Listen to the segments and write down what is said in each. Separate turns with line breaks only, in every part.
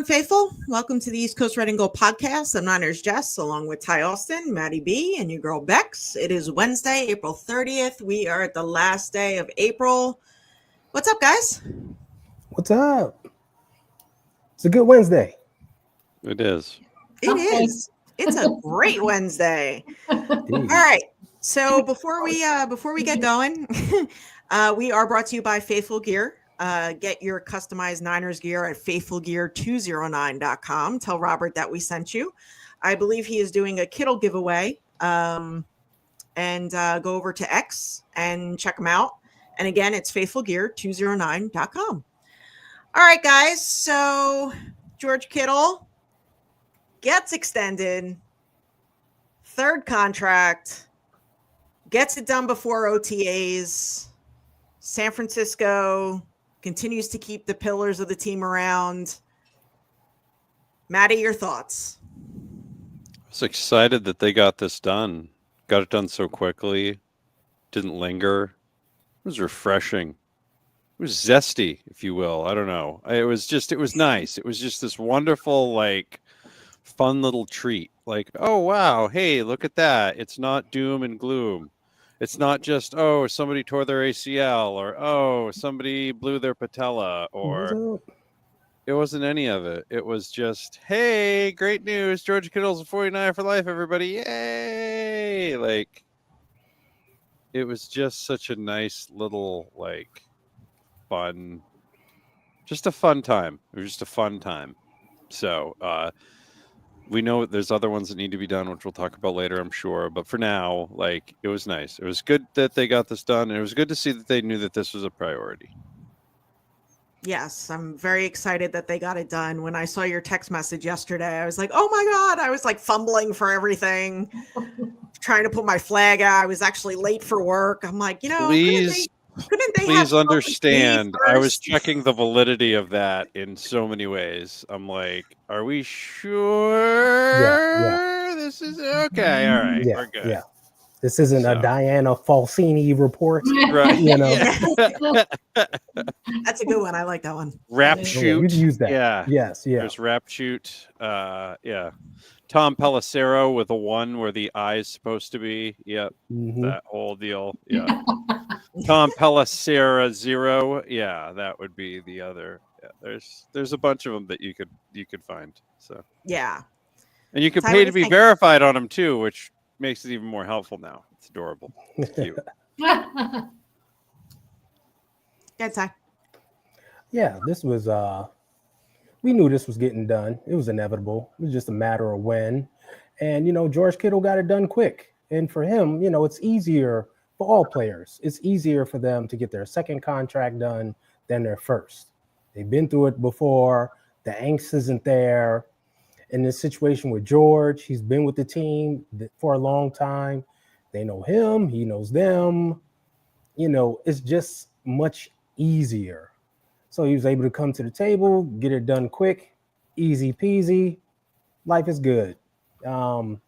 faithful. Welcome to the East Coast Red and Gold podcast. I'm Niners Jess, along with Ty Austin, Maddie B, and your girl Bex. It is Wednesday, April 30th. We are at the last day of April. What's up, guys?
What's up? It's a good Wednesday.
It is.
It is. It's a great Wednesday. All right. So before we get going, we are brought to you by Faithful Gear. Get your customized Niners gear at faithfulgear209.com. Tell Robert that we sent you. I believe he is doing a Kittle giveaway. And go over to X and check him out. And again, it's faithfulgear209.com. All right, guys. So George Kittle gets extended. Third contract. Gets it done before OTAs. San Francisco continues to keep the pillars of the team around. Maddie, your thoughts?
I was excited that they got this done. Got it done so quickly. Didn't linger. It was refreshing. It was zesty, if you will. I don't know. It was nice. It was just this wonderful, fun little treat. Like, oh, wow. Hey, look at that. It's not doom and gloom. It's not just, oh, somebody tore their ACL or, oh, somebody blew their patella or it wasn't any of it. It was just, hey, great news. George Kittle's a 49 for life, everybody. Yay. It was just such a nice little, fun, just a fun time. It was just a fun time. So, we know there's other ones that need to be done, which we'll talk about later, I'm sure. But for now, it was nice. It was good that they got this done. And it was good to see that they knew that this was a priority.
Yes, I'm very excited that they got it done. When I saw your text message yesterday, I was like, oh my God. I was fumbling for everything, trying to put my flag out. I was actually late for work. I'm like,
Please understand, I was checking the validity of that in so many ways. I'm like, are we sure this is okay? All right, we're good.
Yeah. This isn't a Diana Falsini report.
Right.
That's a good one. I like that one.
Rap shoot.
You can use that.
Yeah.
Yes. Yeah.
There's rap shoot. Yeah. Tom Pelissero with a 1 where the eye's supposed to be. Yep. Mm-hmm. That whole deal. Yeah. Tom Pelissero 0. Yeah, that would be the other. Yeah, there's a bunch of them that you could find. So
yeah.
And you could pay to be verified on them too, which makes it even more helpful now. It's adorable. It's cute.
Good time.
Yeah, this was we knew this was getting done. It was inevitable. It was just a matter of when. And George Kittle got it done quick. And for him, it's easier for all players. It's easier for them to get their second contract done than their first. They've been through it before. The angst isn't there. In this situation with George, he's been with the team for a long time. They know him. He knows them. It's just much easier. So he was able to come to the table, get it done quick, easy peasy. Life is good. Who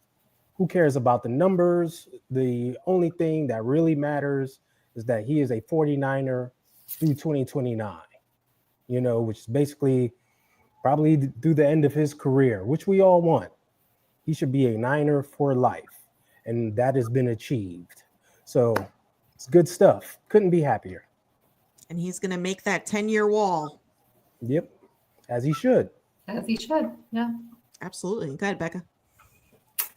cares about the numbers? The only thing that really matters is that he is a 49er through 2029, which is basically probably through the end of his career, which we all want. He should be a Niner for life, and that has been achieved. So it's good stuff. Couldn't be happier.
And he's going to make that 10-year wall.
Yep, as he should.
As he should, yeah.
Absolutely. Go ahead, Becca.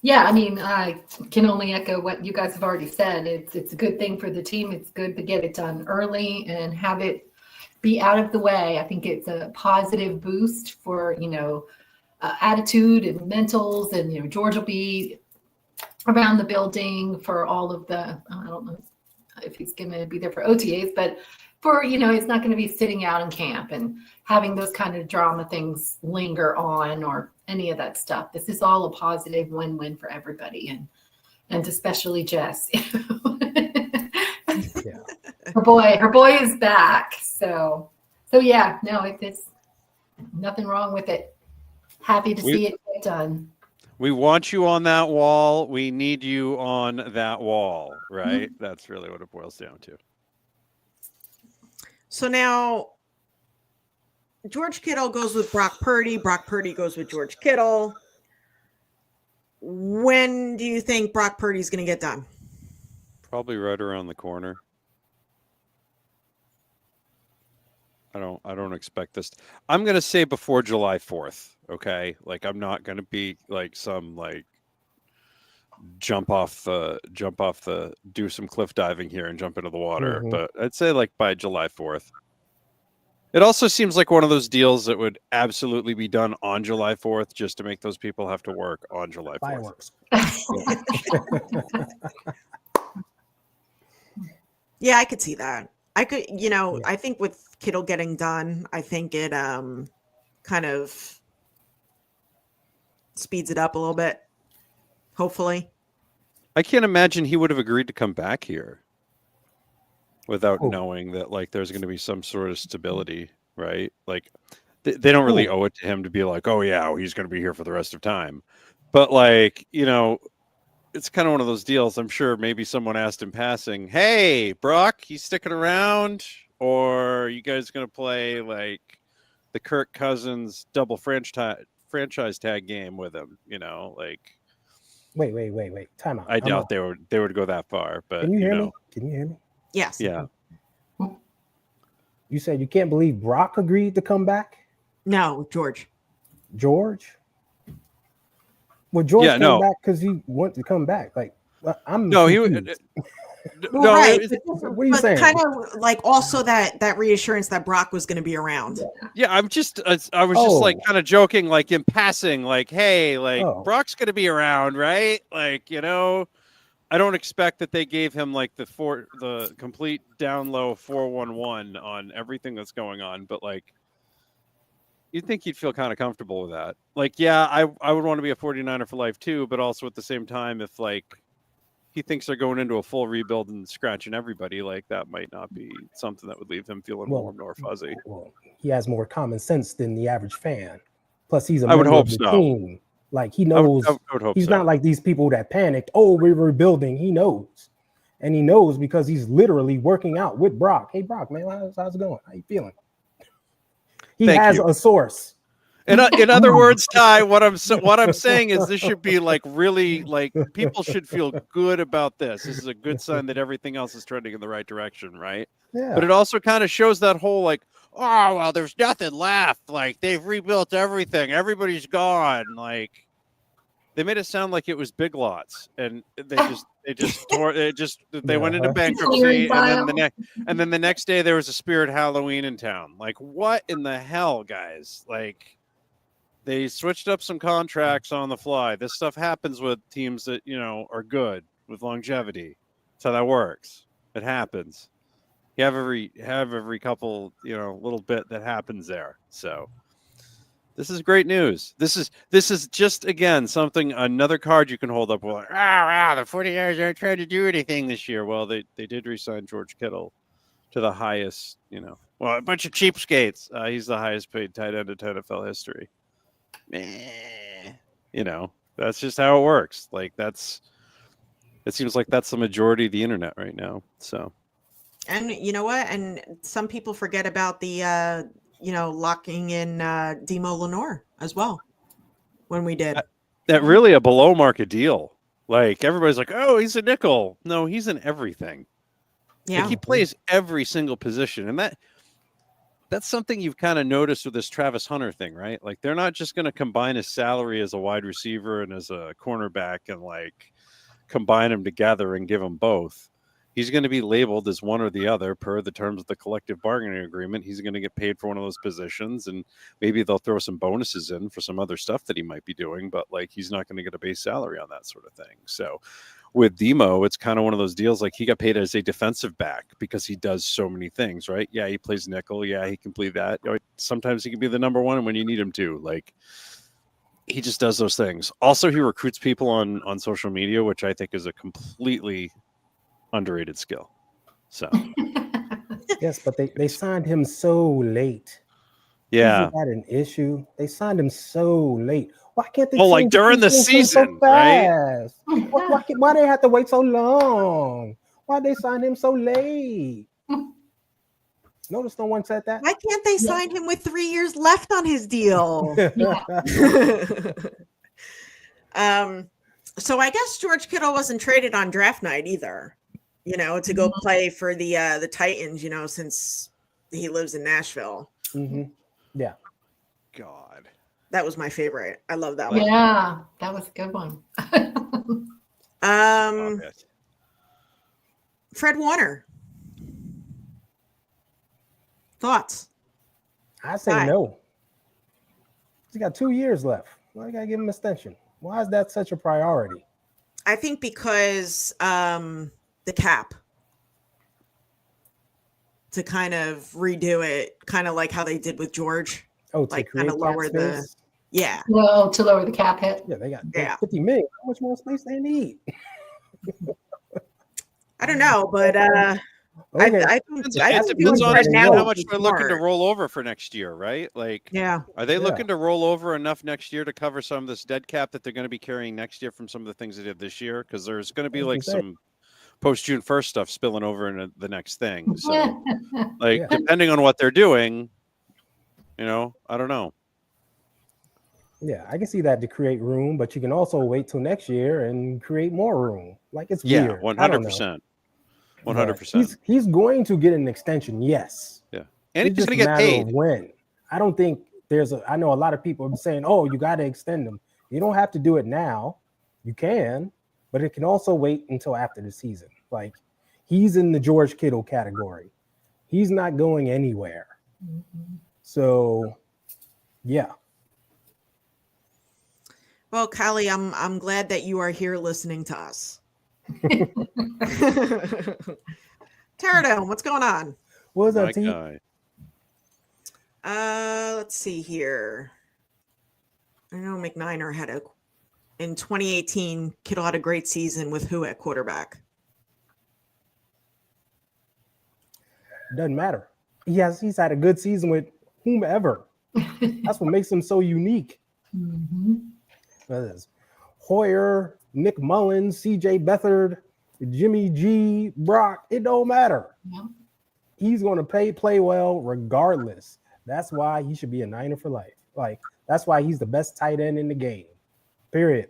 Yeah, I mean, I can only echo what you guys have already said. It's a good thing for the team. It's good to get it done early and have it be out of the way. I think it's a positive boost for, attitude and mentals. And, George will be around the building for all of the, I don't know if he's going to be there for OTAs, but for, he's not going to be sitting out in camp and having those kind of drama things linger on or any of that stuff. This is all a positive win-win for everybody and especially Jess. Her boy is back. So yeah, no, it's nothing wrong with it. Happy to see it get done.
We want you on that wall. We need you on that wall, right? Mm-hmm. That's really what it boils down to.
So now George Kittle goes with Brock Purdy. Brock Purdy goes with George Kittle. When do you think Brock Purdy's going to get done?
Probably right around the corner. I don't expect this. I'm going to say before July 4th, okay? Like I'm not going to be like some like jump off the do some cliff diving here and jump into the water, but I'd say like by July 4th. It also seems like one of those deals that would absolutely be done on July 4th just to make those people have to work on July 4th.
Fireworks.
Yeah, I could see that. I could, I think with Kittle getting done, I think it kind of speeds it up a little bit. Hopefully.
I can't imagine he would have agreed to come back here without knowing that like there's going to be some sort of stability, right? Like they don't really owe it to him to be like, oh yeah, he's going to be here for the rest of time. But like, it's kind of one of those deals. I'm sure maybe someone asked in passing, hey, Brock, he's sticking around? Or are you guys going to play like the Kirk Cousins double franchise tag game with him? Like.
Wait. Time out.
I doubt they would go that far. But
can you hear me? Can you hear me?
Yes.
Yeah.
You said you can't believe Brock agreed to come back?
No, George.
Well, George came back because he wanted to come back. Like, I'm
no,
confused.
Well, right.
What are you saying?
Kind of like also that reassurance that Brock was going to be around.
Yeah, I was just like kind of joking, like in passing, like, hey, like Brock's going to be around, right? Like, I don't expect that they gave him like the complete down low 411 on everything that's going on, but like you'd think he'd feel kind of comfortable with that. Like, yeah, I would want to be a 49er for life too, but also at the same time, if like he thinks they're going into a full rebuild and scratching everybody, like that might not be something that would leave him feeling warm nor fuzzy.
Well, he has more common sense than the average fan. Plus, he's a
I would
member
hope
of the
so.
team. Like he knows.
I would hope
he's
so.
not like these people that panicked. Oh, we're rebuilding. He knows, and he knows because he's literally working out with Brock. Hey, Brock, man, how's it going? How you feeling? He has a source.
In other words, Ty, what I'm saying is this should be like really like people should feel good about this. This is a good sign that everything else is trending in the right direction, right?
Yeah.
But it also kind of shows that whole like, oh well, there's nothing left. Like they've rebuilt everything. Everybody's gone. Like they made it sound like it was Big Lots, and they went into bankruptcy, and then the next day there was a Spirit Halloween in town. Like what in the hell, guys? Like. They switched up some contracts on the fly. This stuff happens with teams that, are good with longevity. That's how that works. It happens. You have every couple, little bit that happens there. So this is great news. This is just, again, another card you can hold up. Like, the 49ers aren't trying to do anything this year. Well, they did re-sign George Kittle to the highest, a bunch of cheapskates. He's the highest paid tight end in NFL history. That's just how it works. Like it seems like that's the majority of the internet right now. So,
and you know what? And some people forget about the locking in Demo Lenore as well when we did
that really a below market deal. Like everybody's like, oh, he's a nickel. No, he's in everything. Yeah, like, he plays every single position, and that's something you've kind of noticed with this Travis Hunter thing, right? Like they're not just going to combine his salary as a wide receiver and as a cornerback and like combine them together and give them both. He's going to be labeled as one or the other per the terms of the collective bargaining agreement. He's going to get paid for one of those positions, and maybe they'll throw some bonuses in for some other stuff that he might be doing, but like he's not going to get a base salary on that sort of thing. So with Demo, it's kind of one of those deals like he got paid as a defensive back because he does so many things, right? Yeah, he plays nickel. Yeah, he can play that. Sometimes he can be the number one when you need him to. Like he just does those things. Also, he recruits people on social media, which I think is a completely underrated skill. So
yes, but they signed him so late.
Yeah,
isn't that an issue? They signed him so late. Why can't they?
Well, like during the season,
so right? Why they have to wait so long? Why they sign him so late? Notice no one said that.
Why can't they sign him with 3 years left on his deal? So I guess George Kittle wasn't traded on draft night either, to go play for the Titans, since he lives in Nashville.
Mm-hmm. Yeah.
God.
That was my favorite. I love that one.
Yeah, that was a good one.
Fred Warner. Thoughts?
I say no. He's got 2 years left. Why you gotta give him an extension? Why is that such a priority?
I think because the cap, to kind of redo it, kind of like how they did with George.
Oh,
like kind of lower the
Well, to lower the cap hit.
Yeah, they got 50 million. How much more space they need?
I don't know, but
okay.
It depends on how much they're looking to roll over for next year, right? Like, are they looking to roll over enough next year to cover some of this dead cap that they're going to be carrying next year from some of the things they did this year? Because there's going to be like some post June 1st stuff spilling over into the next thing. So, depending on what they're doing, I don't know.
Yeah, I can see that to create room, but you can also wait till next year and create more room. Like it's weird.
100%. 100%.
He's going to get an extension, yes.
Yeah, and
it's
he's going to get paid.
When? I don't think I know a lot of people are saying, "Oh, you got to extend him." You don't have to do it now. You can, but it can also wait until after the season. Like he's in the George Kittle category. He's not going anywhere. Mm-hmm. So, yeah.
Well, Kylie, I'm glad that you are here listening to us. Pterodome, what's going on?
What's up, T?
Let's see here. I know McNiner had in 2018, Kittle had a great season with who at quarterback?
Doesn't matter. He's had a good season with whomever. That's what makes him so unique.
Mm-hmm.
Hoyer, Nick Mullins, CJ Beathard, Jimmy G, Brock, it don't matter.
Yeah.
He's going to play well regardless. That's why he should be a Niner for life. Like, that's why he's the best tight end in the game. Period.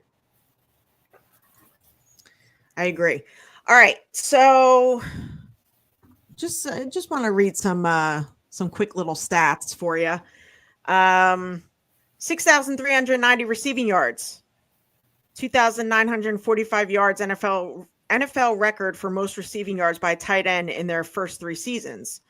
I agree. All right. So just want to read some quick little stats for you. 6,390 receiving yards, 2,945 yards, NFL record for most receiving yards by a tight end in their first 3 seasons.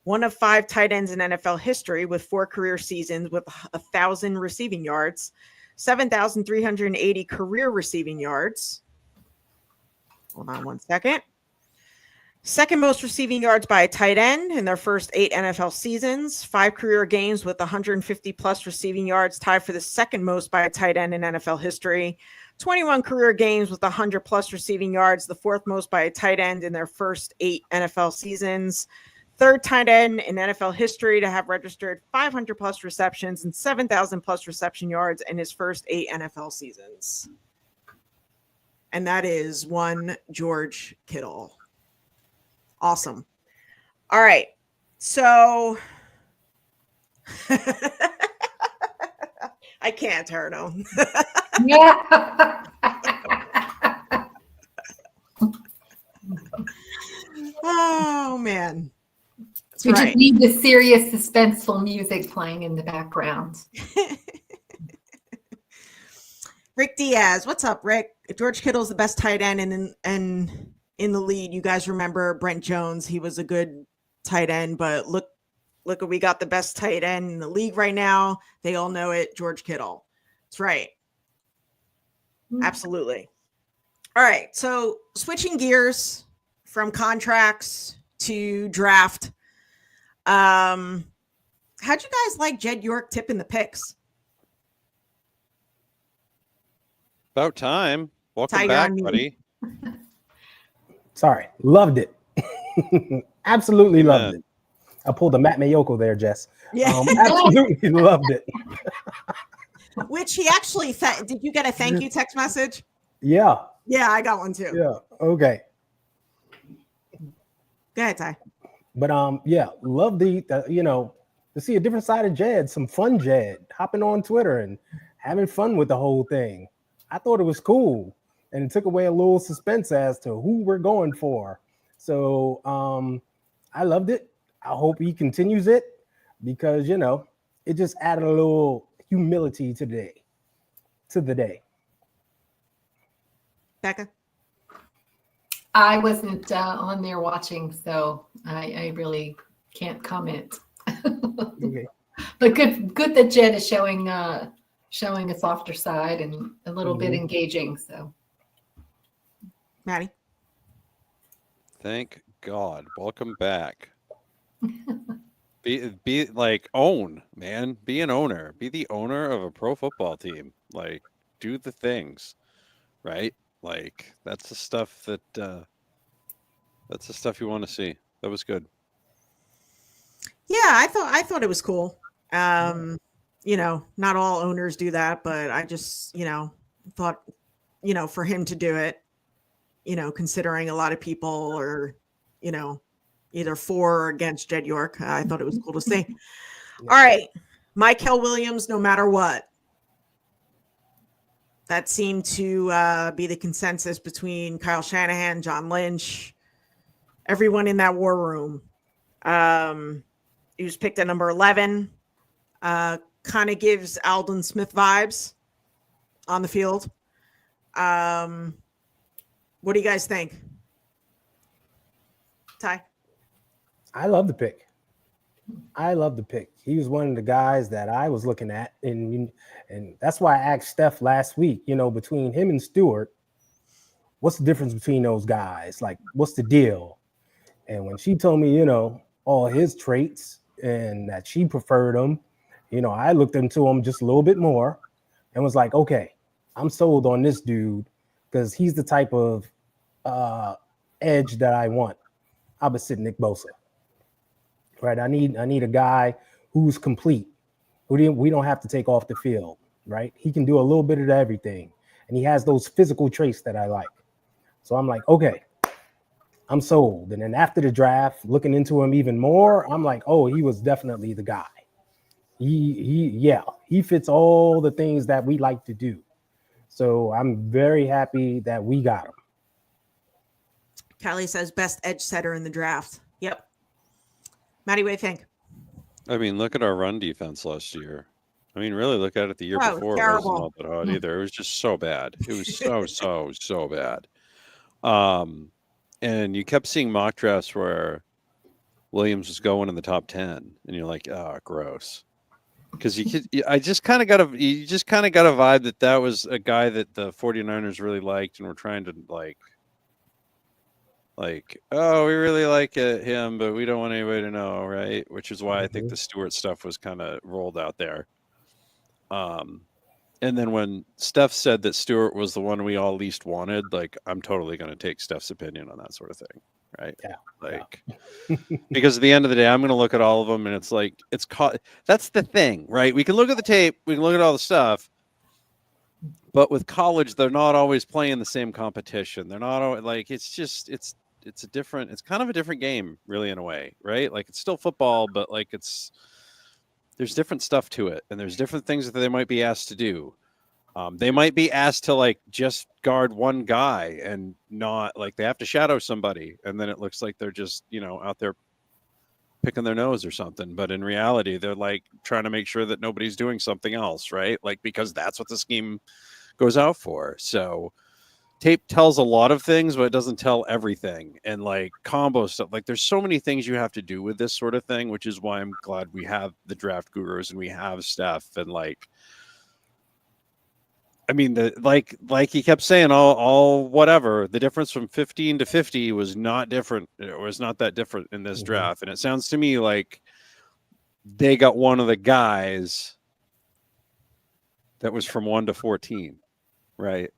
One of 5 tight ends in NFL history with 4 career seasons with 1,000 receiving yards, 7,380 career receiving yards. Hold on one second. Second most receiving yards by a tight end in their first 8 NFL seasons, 5 career games with 150 plus receiving yards, tied for the second most by a tight end in NFL history, 21 career games with 100 plus receiving yards, the 4th most by a tight end in their first 8 NFL seasons, 3rd tight end in NFL history to have registered 500 plus receptions and 7,000 plus reception yards in his first 8 NFL seasons. And that is one George Kittle. Awesome. All right. So I can't, Terno.
Yeah.
Oh, man. That's
we
right.
just need the serious, suspenseful music playing in the background.
Rick Diaz. What's up, Rick? George Kittle's the best tight end and in the lead. You guys remember Brent Jones? He was a good tight end, but look, we got the best tight end in the league right now. They all know it. George Kittle. That's right. Absolutely. All right. So switching gears from contracts to draft. How'd you guys like Jed York tipping the picks?
About time. Welcome
Tiger
back,
on me.
buddy.
Sorry. Loved it. Absolutely loved it. I pulled a Matt Mayoko there, Jess.
Yeah.
Absolutely loved it.
Which he actually said. Did you get a thank you text message?
Yeah.
Yeah, I got one too.
Yeah. Okay.
Go ahead, Ty.
But yeah, love the to see a different side of Jed, some fun Jed hopping on Twitter and having fun with the whole thing. I thought it was cool, and it took away a little suspense as to who we're going for. So I loved it. I hope he continues it because it just added a little humility to the day.
Becca?
I wasn't on there watching, so I really can't comment.
Okay.
But good that Jed is showing a softer side and a little bit engaging. So,
Maddie?
Thank God. Welcome back. Be like own, man. Be an owner. Be the owner of a pro football team. Like, do the things, right? Like, that's the stuff that you want to see. That was good.
Yeah, I thought it was cool. Not all owners do that, but I just, thought, for him to do it, considering a lot of people are, either for or against Jed York, I thought it was cool to see. All right, Michael Williams, no matter what. That seemed to be the consensus between Kyle Shanahan, John Lynch, everyone in that war room. He was picked at number 11. Kind of gives Aldon Smith vibes on the field. What do you guys think? Ty?
I love the pick. He was one of the guys that I was looking at, and that's why I asked Steph last week, between him and Stewart, what's the difference between those guys? Like, what's the deal? And when she told me, all his traits and that she preferred him, I looked into him just a little bit more and was like, okay, I'm sold on this dude because he's the type of edge that I want opposite Nick Bosa. Right? I need a guy who's complete, we don't have to take off the field, right? He can do a little bit of everything, and he has those physical traits that I like. So I'm like, okay, I'm sold. And then after the draft, looking into him even more, I'm like, oh, he was definitely the guy. He fits all the things that we like to do. So I'm very happy that we got him.
Callie says best edge setter in the draft. Yep. Maddie, what do you think?
I mean, look at our run defense last year. I mean, really look at it the year before. It wasn't all that hot either. It was just so bad. It was so bad. And you kept seeing mock drafts where Williams was going in the top 10, and you're like, oh, gross. Because you just kind of got a vibe that was a guy that the 49ers really liked and were trying to like, oh, we really like him, but we don't want anybody to know, right? Which is why I think the Stewart stuff was kind of rolled out there. And then when Steph said that Stewart was the one we all least wanted, like, I'm totally going to take Steph's opinion on that sort of thing, right?
Yeah.
Because at the end of the day, I'm going to look at all of them, and it's like, that's the thing, right? We can look at the tape, we can look at all the stuff, but with college, they're not always playing the same competition. They're not always, like, it's kind of a different game, really, in a way, right? Like, it's still football, but like there's different stuff to it, and there's different things that they might be asked to do. They might be asked to like just guard one guy and not like they have to shadow somebody, and then it looks like they're just out there picking their nose or something. But in reality, they're like trying to make sure that nobody's doing something else, right? Like, because that's what the scheme goes out for. So tape tells a lot of things, but it doesn't tell everything. And like combo stuff, like there's so many things you have to do with this sort of thing, which is why I'm glad we have the draft gurus and we have Steph. And like, I mean, like he kept saying, all whatever, the difference from 15 to 50 was not different. It was not that different in this draft. And it sounds to me like they got one of the guys that was from 1 to 14, right?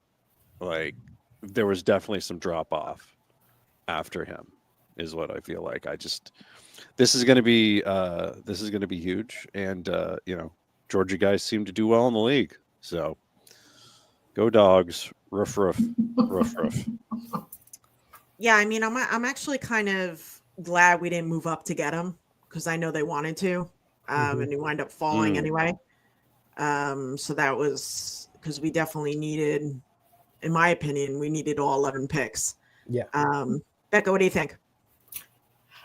Like, there was definitely some drop off after him, is what I feel like. This is going to be huge, and Georgia guys seem to do well in the league. So, go Dogs! Roof, roof, roof, roof.
Yeah, I mean, I'm actually kind of glad we didn't move up to get him because I know they wanted to, and he wound up falling anyway. So that was because we definitely needed, in my opinion, we needed all 11 picks.
Yeah.
Becca, what do you think?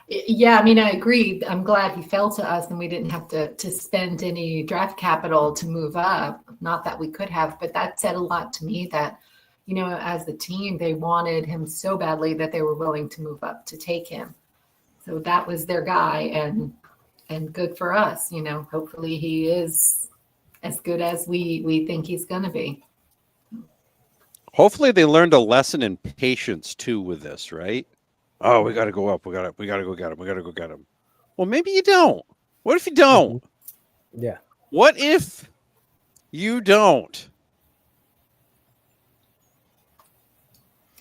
Yeah, I mean, I agree. I'm glad he fell to us and we didn't have to spend any draft capital to move up. Not that we could have, but that said a lot to me that, you know, as the team, they wanted him so badly that they were willing to move up to take him. So that was their guy, and good for us. You know, hopefully he is as good as we think he's going to be.
Hopefully they learned a lesson in patience too with this, right? Oh, we got to go up. We got to go get him. We got to go get him. Well, maybe you don't. What if you don't?
Yeah.
What if you don't?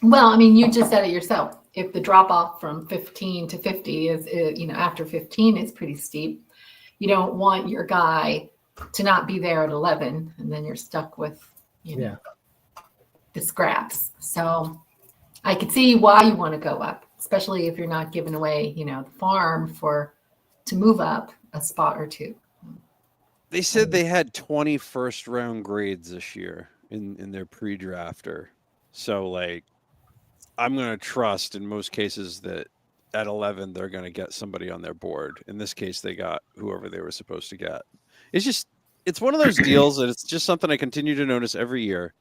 Well, I mean, you just said it yourself. If the drop off from 15 to 50 is, you know, after 15 is pretty steep, you don't want your guy to not be there at 11, and then you're stuck with, you know, the scraps. So I could see why you want to go up, especially if you're not giving away, you know, the farm to move up a spot or two.
They said they had 20 first round grades this year in their pre-drafter. So like, I'm going to trust in most cases that at 11, they're going to get somebody on their board. In this case, they got whoever they were supposed to get. It's one of those deals that it's just something I continue to notice every year.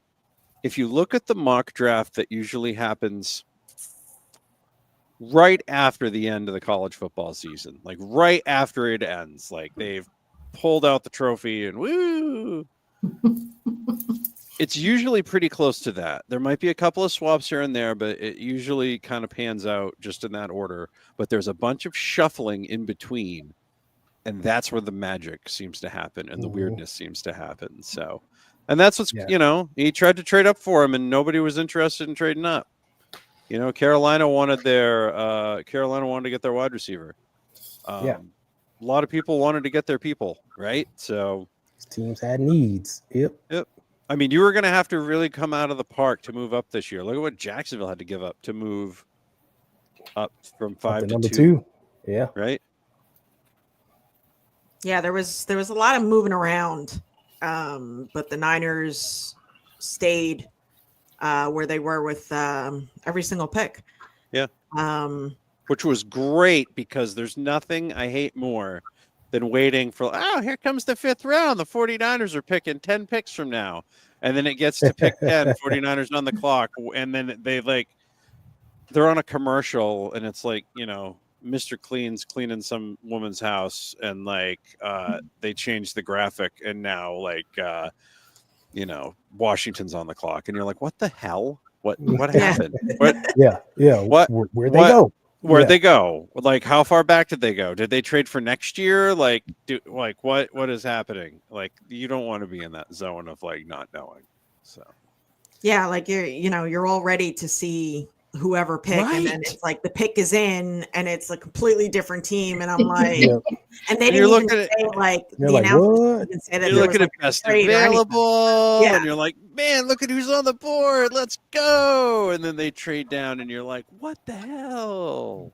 If you look at the mock draft that usually happens right after the end of the college football season, like right after it ends, like they've pulled out the trophy and woo, it's usually pretty close to that. There might be a couple of swaps here and there, but it usually kind of pans out just in that order. But there's a bunch of shuffling in between, and that's where the magic seems to happen and the weirdness seems to happen. So, and that's what's, you know, he tried to trade up for him and nobody was interested in trading up. You know, Carolina wanted to get their wide receiver. A lot of people wanted to get their people, right? So
teams had needs. Yep.
I mean, you were going to have to really come out of the park to move up this year. Look at what Jacksonville had to give up to move up from 5 to
number
2.
Yeah.
Right.
Yeah, there was a lot of moving around, but the Niners stayed where they were with every single pick.
Yeah. Which was great because there's nothing I hate more than waiting for, here comes the 5th round. The 49ers are picking 10 picks from now. And then it gets to pick 10, 49ers on the clock. And then they're on a commercial and it's like, you know, Mr. Clean's cleaning some woman's house and like they changed the graphic and now like, you know, Washington's on the clock. And you're like, what the hell? What happened? What?
Yeah. Where'd they go?
Where'd they go? Like, how far back did they go? Did they trade for next year? Like, what is happening? Like, you don't want to be in that zone of like not knowing. So,
yeah, like you're all ready to see whoever pick, and then it's like the pick is in, and it's a completely different team, and I'm like, and they didn't even say like the announcement didn't say that
you're looking at best available, and you're like, man, look at who's on the board, let's go, and then they trade down, and you're like, what the hell?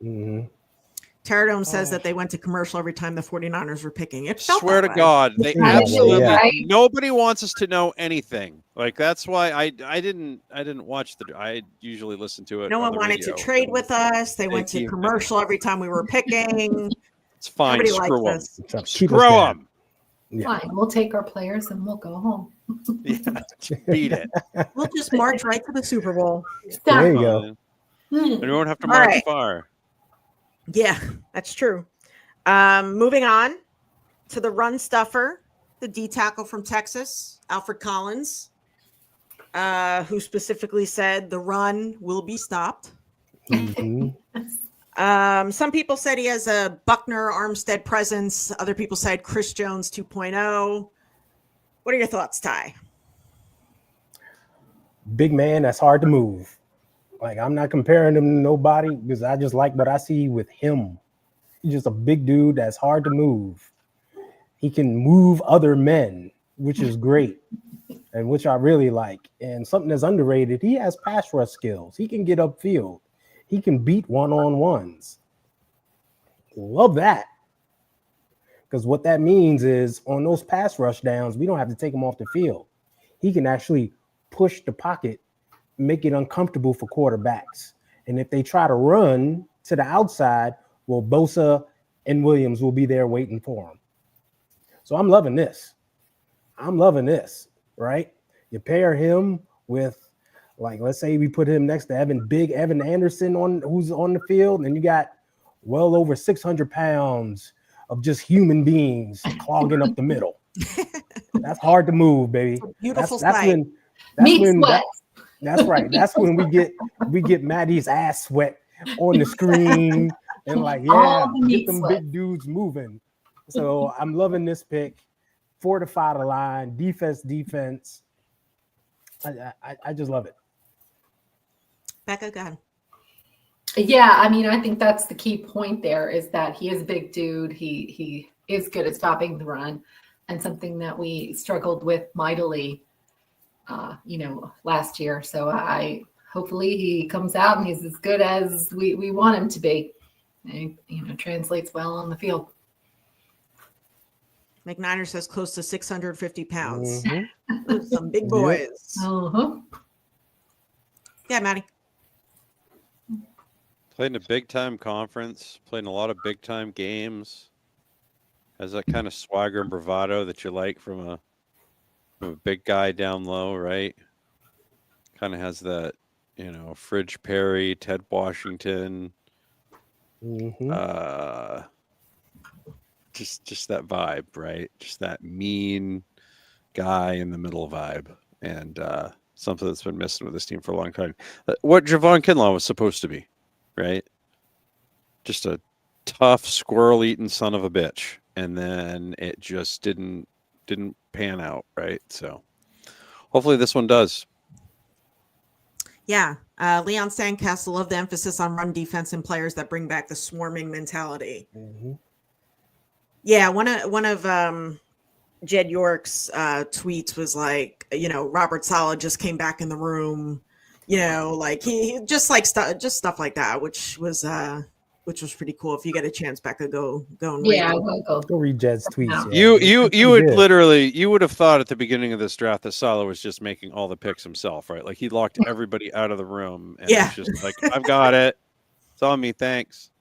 Terradome says that they went to commercial every time the 49ers were picking. It felt
swear to God, they absolutely nobody wants us to know anything. Like that's why I didn't watch I usually listen to it.
No one wanted to trade with us. They went to commercial every time we were picking.
It's fine. Screw them.
Screw
them.
Fine. We'll take our players and we'll go home.
Beat it.
We'll just march right to the Super Bowl.
There you go.
And we won't have to march far.
Yeah, that's true. Moving on to the run stuffer, the D tackle from Texas, Alfred Collins, who specifically said the run will be stopped. Some people said he has a Buckner Armstead presence. Other people said Chris Jones 2.0. What are your thoughts, Ty?
Big man that's hard to move. Like, I'm not comparing him to nobody because I just like what I see with him. He's just a big dude that's hard to move. He can move other men, which is great, and which I really like. And something that's underrated, he has pass rush skills. He can get upfield. He can beat one-on-ones. Love that. Because what that means is on those pass rush downs, we don't have to take him off the field. He can actually push the pocket, make it uncomfortable for quarterbacks. And if they try to run to the outside, well, Bosa and Williams will be there waiting for him. So I'm loving this. Right? You pair him with, like, let's say we put him next to Evan Anderson who's on the field, and you got well over 600 pounds of just human beings clogging up the middle. That's hard to move, baby.
Beautiful
that's
sight.
That's right. That's when we get Maddie's ass sweat on the screen and like, yeah, get them big dudes moving. So I'm loving this pick. Fortify the line, defense. I just love it.
Becca, go ahead.
Yeah, I mean, I think that's the key point there is that he is a big dude. He is good at stopping the run, and something that we struggled with mightily, last year. So hopefully he comes out and he's as good as we want him to be. And, translates well on the field.
McNiner says close to 650 pounds.
Mm-hmm.
Some big boys.
Uh-huh.
Yeah, Maddie.
Played in a big-time conference, played in a lot of big-time games. Has that kind of swagger and bravado that you like from a big guy down low, right? Kind of has that, Fridge Perry, Ted Washington.
Mm-hmm.
Just that vibe, right? Just that mean guy in the middle vibe, and something that's been missing with this team for a long time. What Javon Kinlaw was supposed to be, right? Just a tough, squirrel-eating son of a bitch, and then it just didn't pan out, right? So hopefully this one does.
Yeah. Leon Sandcastle, love the emphasis on run defense and players that bring back the swarming mentality.
Mm-hmm.
Yeah, one of Jed York's tweets was like, Robert Saleh just came back in the room, like he just like stuff like that, which was pretty cool. If you get a chance, Becca, go and read.
Yeah,
Go read Jed's tweets.
Yeah. You would have thought at the beginning of this draft that Saleh was just making all the picks himself, right? Like he locked everybody out of the room, and it's just like, I've got it. It's on me, thanks.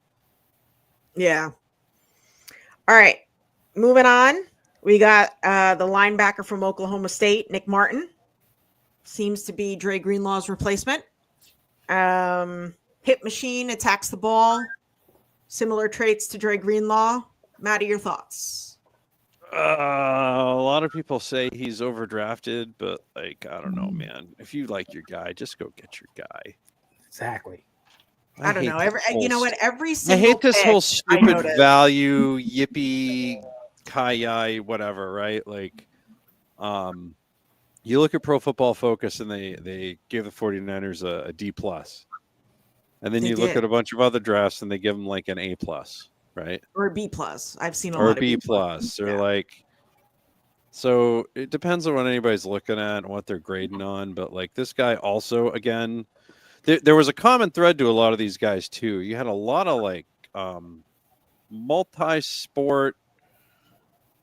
Yeah. All right, moving on. We got the linebacker from Oklahoma State, Nick Martin. Seems to be Dre Greenlaw's replacement. Hit machine, attacks the ball. Similar traits to Dre Greenlaw. Maddie, your thoughts?
A lot of people say he's overdrafted, but I don't know, man. If you like your guy, just go get your guy.
Exactly.
I don't know. Every single
I hate this whole stupid value yippee kai whatever, right? Like, you look at Pro Football Focus and they give the 49ers a D+. And then you look at a bunch of other drafts and they give them like an A+, right?
Or a B+. I've seen a
or
lot
a B+.
of B+.
Or like, so it depends on what anybody's looking at and what they're grading on. But like this guy also, again, there was a common thread to a lot of these guys too. You had a lot of like multi-sport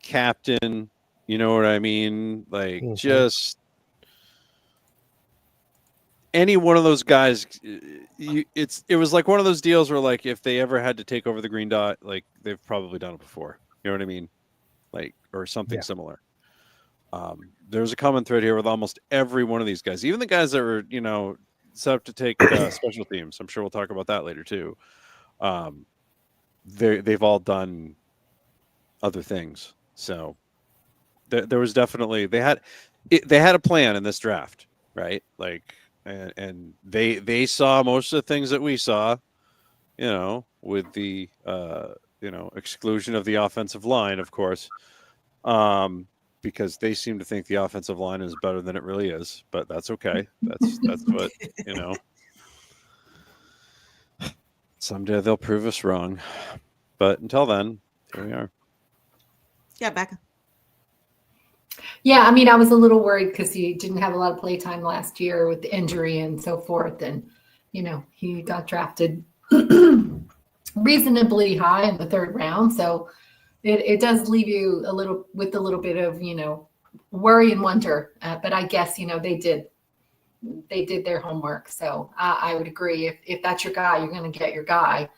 captain, you know what I mean? Like just any one of those guys. It was like one of those deals where like if they ever had to take over the green dot, like they've probably done it before. You know what I mean? Like or something similar. There's a common thread here with almost every one of these guys, even the guys that were set up to take special teams. I'm sure we'll talk about that later too. They've all done other things. So there was definitely they had a plan in this draft, right? Like, and they saw most of the things that we saw, with the exclusion of the offensive line, of course, because they seem to think the offensive line is better than it really is. But that's okay. That's what Someday they'll prove us wrong. But until then, here we are.
Yeah, Becca.
Yeah, I mean, I was a little worried because he didn't have a lot of play time last year with the injury and so forth. And, he got drafted reasonably high in the third round. So it does leave you with a little bit of, worry and wonder. But I guess, they did their homework. So I would agree. If that's your guy, you're going to get your guy.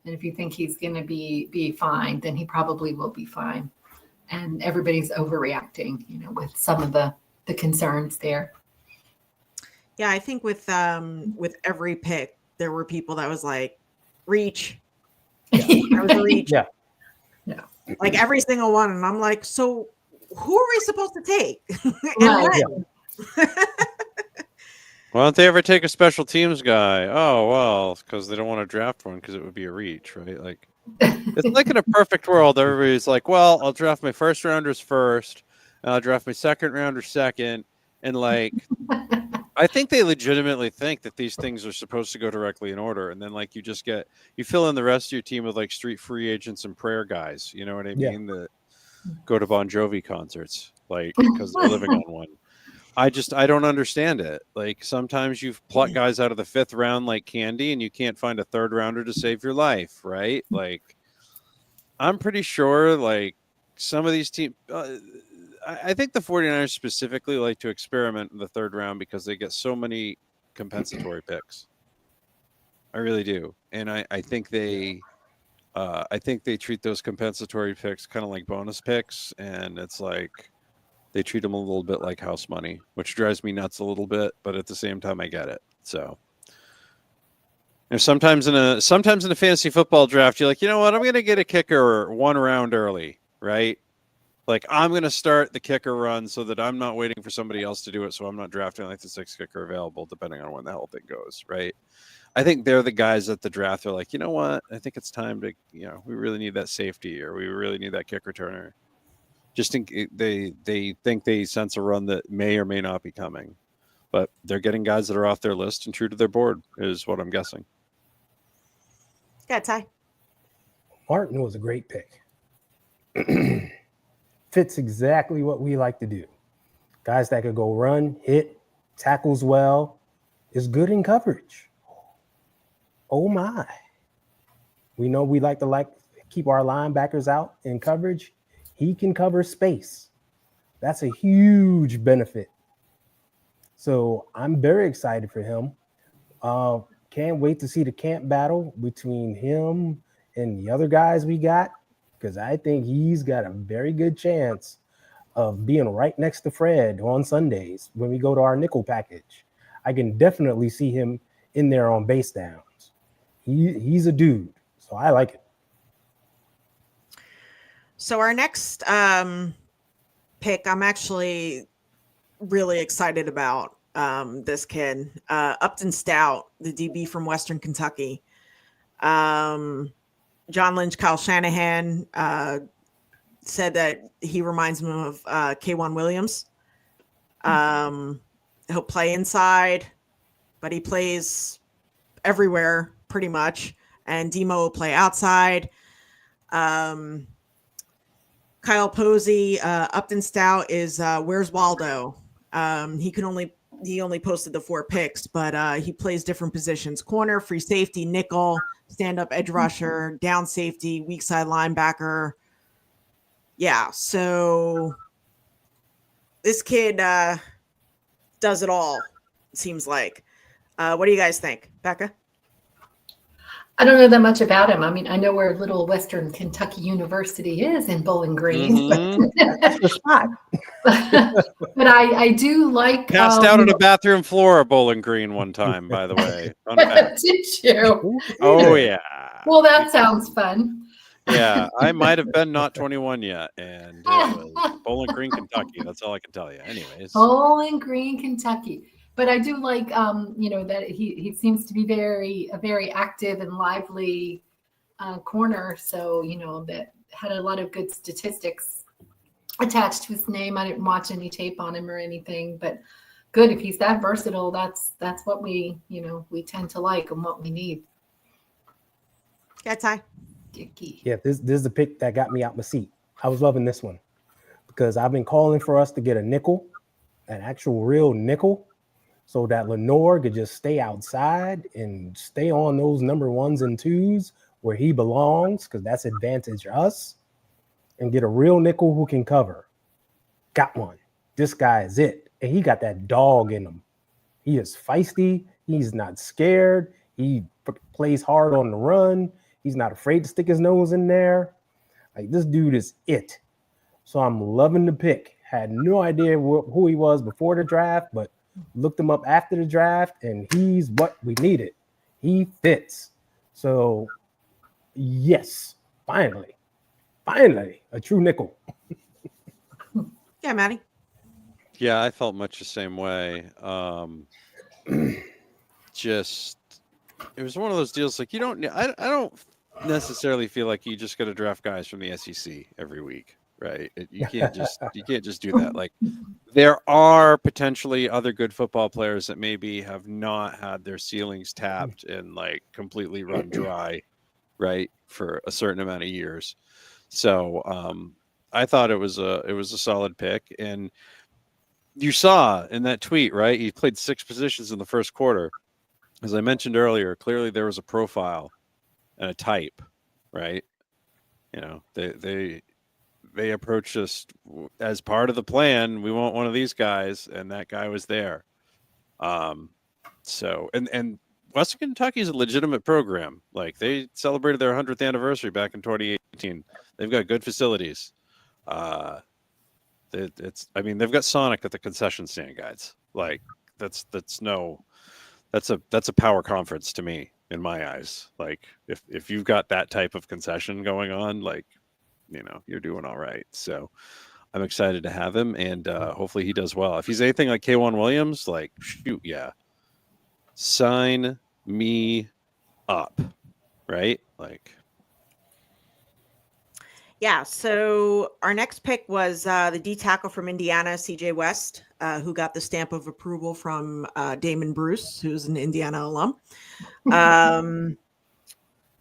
And if you think he's going to be fine, then he probably will be fine. And everybody's overreacting, with some of the concerns there.
Yeah, I think with every pick, there were people that was like, reach. That was a reach.
Yeah.
Like every single one. And I'm like, so who are we supposed to take?
Right.
Why don't they ever take a special teams guy? Oh, well, because they don't want to draft one because it would be a reach, right? Like, it's like in a perfect world, everybody's like, well, I'll draft my first rounders first, and I'll draft my second rounder second. And like, I think they legitimately think that these things are supposed to go directly in order. And then like, you fill in the rest of your team with like street free agents and prayer guys, you know what I mean? That go to Bon Jovi concerts, like, because they're living on one. I don't understand it. Like, sometimes you've plucked guys out of the 5th round like candy and you can't find a 3rd rounder to save your life, right? Like, I'm pretty sure like some of these teams, I think the 49ers specifically like to experiment in the 3rd round because they get so many compensatory picks. I really do. And I think they treat those compensatory picks kind of like bonus picks, and it's like they treat them a little bit like house money, which drives me nuts a little bit, but at the same time I get it. So sometimes in a fantasy football draft, you're like, you know what, I'm going to get a kicker 1 round early, right? Like, I'm going to start the kicker run so that I'm not waiting for somebody else to do it. So I'm not drafting like the 6th kicker available, depending on when the whole thing goes, right? I think they're the guys at the draft are like, you know what? I think it's time to, we really need that safety, or we really need that kick returner. Just think they think they sense a run that may or may not be coming, but they're getting guys that are off their list and true to their board is what I'm guessing.
Yeah, Ty.
Martin was a great pick. Fits exactly what we like to do. Guys that could go run, hit, tackles well, is good in coverage. Oh my. We know we like to keep our linebackers out in coverage. He can cover space. That's a huge benefit. So I'm very excited for him. Can't wait to see the camp battle between him and the other guys we got, because I think he's got a very good chance of being right next to Fred on Sundays when we go to our nickel package. I can definitely see him in there on base downs. He's a dude, so I like it.
So our next pick, I'm actually really excited about this kid, Upton Stout, the DB from Western Kentucky. John Lynch, Kyle Shanahan said that he reminds him of K1 Williams. He'll play inside, but he plays everywhere pretty much. And Demo will play outside. Kyle Posey, Upton Stout is Where's Waldo? He only posted the 4 picks, but he plays different positions: corner, free safety, nickel, stand-up edge rusher, down safety, weak side linebacker. Yeah, so this kid does it all, it seems like. What do you guys think? Becca?
I don't know that much about him. I mean, I know where little Western Kentucky University is in Bowling Green.
That's the spot.
But I do like...
Passed out on a bathroom floor at Bowling Green one time, by the way.
Did you?
Oh, yeah.
Well, that sounds fun.
Yeah, I might have been not 21 yet, and it was Bowling Green, Kentucky. That's all I can tell you. Anyways.
Bowling Green, Kentucky. But I do like, that he seems to be a very active and lively corner. So, that had a lot of good statistics attached to his name. I didn't watch any tape on him or anything, but good. If he's that versatile, that's what we tend to like and what we need.
Yeah, Ty.
Yeah, this is the pick that got me out my seat. I was loving this one because I've been calling for us to get a nickel, an actual real nickel, so that Lenore could just stay outside and stay on those number 1s and 2s where he belongs, because that's advantage us, and get a real nickel who can cover. Got one. This guy is it. And he got that dog in him. He is feisty. He's not scared. He plays hard on the run. He's not afraid to stick his nose in there. Like, this dude is it. So I'm loving the pick. Had no idea who he was before the draft, but looked him up after the draft, and he's what we needed. He fits. So, yes, finally, a true nickel.
Yeah, Maddie.
Yeah, I felt much the same way. Just, it was one of those deals like, I don't necessarily feel like you just got to draft guys from the SEC every week, right? You can't just do that. Like, there are potentially other good football players that maybe have not had their ceilings tapped and like completely run dry, right, for a certain amount of years. So I thought it was a solid pick. And you saw in that tweet, right, he played 6 positions in the first quarter. As I mentioned earlier, clearly there was a profile and a type, right? You know, they approached us as part of the plan. We want one of these guys, and that guy was there. So and Western Kentucky is a legitimate program. Like, they celebrated their 100th anniversary back in 2018. They've got good facilities. I mean, they've got Sonic at the concession stand, guys. Like, that's a power conference to me, in my eyes. Like, if you've got that type of concession going on, like, you know, you're doing all right. So I'm excited to have him, and hopefully he does well. If he's anything like K1 Williams, like, shoot, yeah, sign me up, right? Like,
Yeah, so our next pick was the D tackle from Indiana, CJ West, who got the stamp of approval from Damon Bruce, who's an Indiana alum.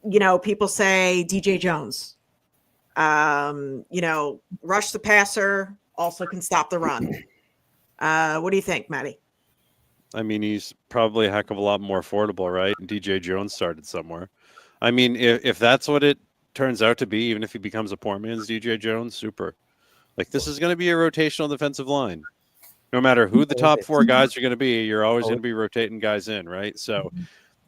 You know, people say DJ Jones, you know, rush the passer, also can stop the run. What do you think, Maddie?
I mean, he's probably a heck of a lot more affordable, right? And DJ Jones started somewhere. I mean, if that's what it turns out to be, even if he becomes a poor man's DJ Jones, super. Like, this is going to be a rotational defensive line. No matter who the top 4 guys are going to be, you're always going to be rotating guys in, right? So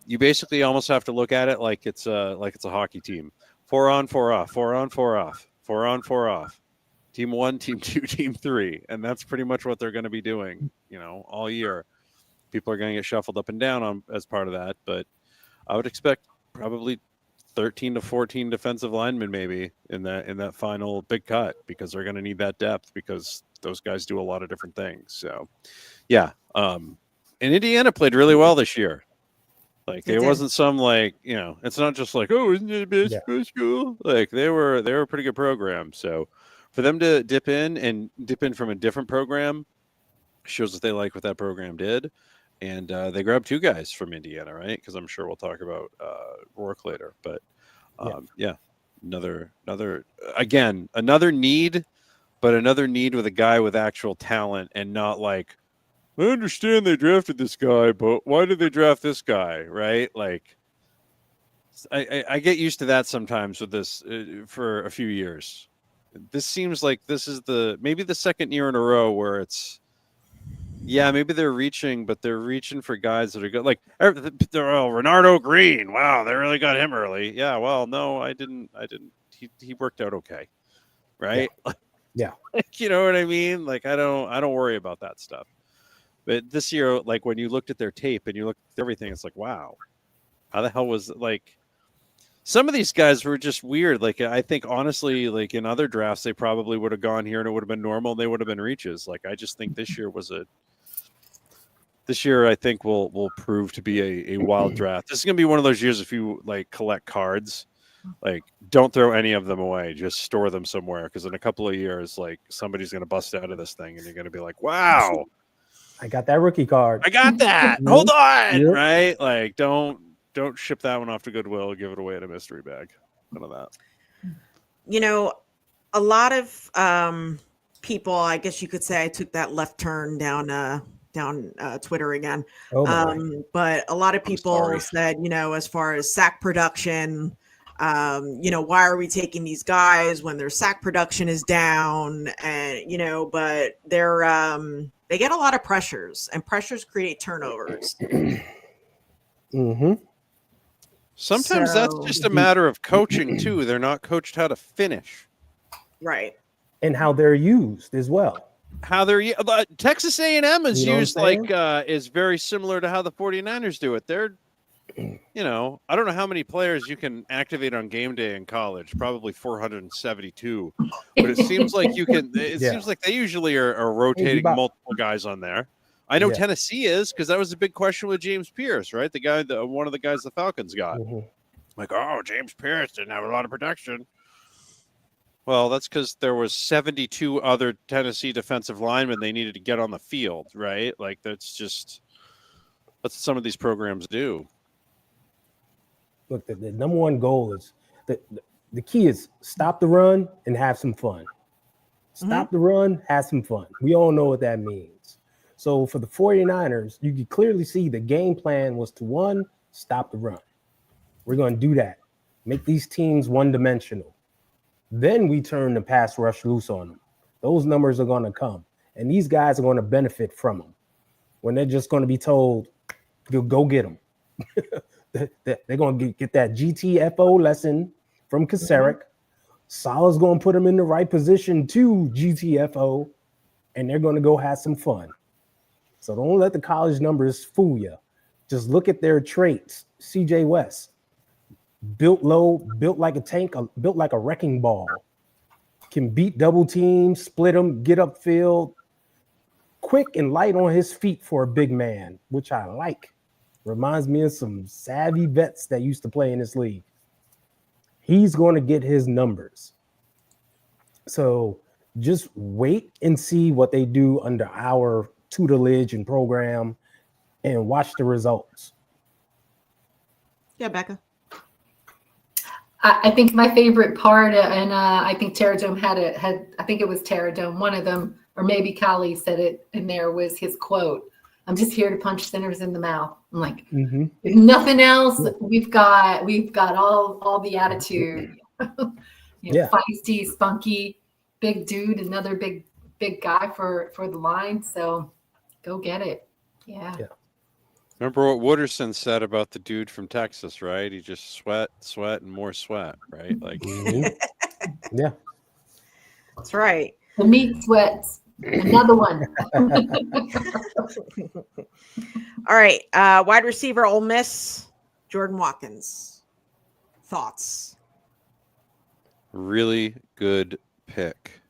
you basically almost have to look at it like it's a hockey team. 4 on, 4 off, 4 on, 4 off, 4 on, 4 off. Team 1, team 2, team 3. And that's pretty much what they're going to be doing, you know, all year. People are going to get shuffled up and down as part of that, but I would expect probably 13 to 14 defensive linemen maybe in that final big cut, because they're going to need that depth, because those guys do a lot of different things. So yeah. And Indiana played really well this year. Like, it wasn't some, like, you know, it's not just like, oh, isn't it a best school? Like, they were a pretty good program. So for them to dip in from a different program shows that they like what that program did. And they grabbed 2 guys from Indiana, right? Because I'm sure we'll talk about Rourke later. But yeah, another need, but another need with a guy with actual talent, and not like, I understand they drafted this guy, but why did they draft this guy, right? Like, I get used to that sometimes with this for a few years. This seems like this is maybe the second year in a row where it's, yeah, maybe they're reaching, but they're reaching for guys that are good. Like, Renardo Green. Wow, they really got him early. Yeah, well, no, I didn't. He worked out okay, right?
Yeah.
You know what I mean? Like, I don't worry about that stuff. But this year, like, when you looked at their tape and you looked at everything, it's like, wow, how the hell was it? Like, some of these guys were just weird. Like, I think, honestly, like, in other drafts, they probably would have gone here and it would have been normal. And they would have been reaches. Like, I just think this year I think will prove to be a wild draft. This is going to be one of those years, if you, like, collect cards, like, don't throw any of them away. Just store them somewhere, because in a couple of years, like, somebody's going to bust out of this thing and you're going to be like, wow,
I got that rookie card.
I got that. Hold on. Yep. Right? Like, don't ship that one off to Goodwill. Give it away in a mystery bag. None of that.
You know, a lot of people, I guess you could say, I took that left turn down Twitter again. But a lot of people said, you know, as far as sack production, Why are we taking these guys when their sack production is down? And, but they get a lot of pressures, and pressures create turnovers.
Mm-hmm.
Sometimes that's just a matter of coaching too. They're not coached how to finish.
Right.
And how they're used as well.
How they're Texas A&M is used is very similar to how the 49ers do it. They're, I don't know how many players you can activate on game day in college, probably 472. But it seems like seems like they usually are rotating multiple guys on there. I know Tennessee is, because that was a big question with James Pierce, right? One of the guys the Falcons got. Mm-hmm. Like, James Pierce didn't have a lot of protection. Well, that's because there was 72 other Tennessee defensive linemen they needed to get on the field, right? Like, that's what some of these programs do.
Look, the number one goal is the key is stop the run and have some fun. Stop the run, have some fun. We all know what that means. So for the 49ers, you can clearly see the game plan was to, one, stop the run. We're going to do that. Make these teams one-dimensional. Then we turn the pass rush loose on them. Those numbers are going to come. And these guys are going to benefit from them. When they're just going to be told, go get them. They're going to get that GTFO lesson from Kasarik. Salah's going to put them in the right position to GTFO, and they're going to go have some fun. So don't let the college numbers fool you. Just look at their traits. CJ West, built low, built like a tank, built like a wrecking ball. Can beat double teams, split them, get upfield. Quick and light on his feet for a big man, which I like. Reminds me of some savvy vets that used to play in this league. He's going to get his numbers. So just wait and see what they do under our tutelage and program and watch the results.
Yeah, Becca.
I think my favorite part, and I think Terradome had I think it was Terradome, one of them, or maybe Callie said it in there, was his quote. I'm just here to punch sinners in the mouth. I'm like, if nothing else, we've got all the attitude. Feisty, spunky, big dude, another big guy for the line. So go get it. Yeah.
Remember what Wooderson said about the dude from Texas, right? He just sweat, and more sweat, right? Like,
yeah,
that's right.
The meat sweats. Another one.
All right. Wide receiver, Ole Miss, Jordan Watkins. Thoughts?
Really good pick.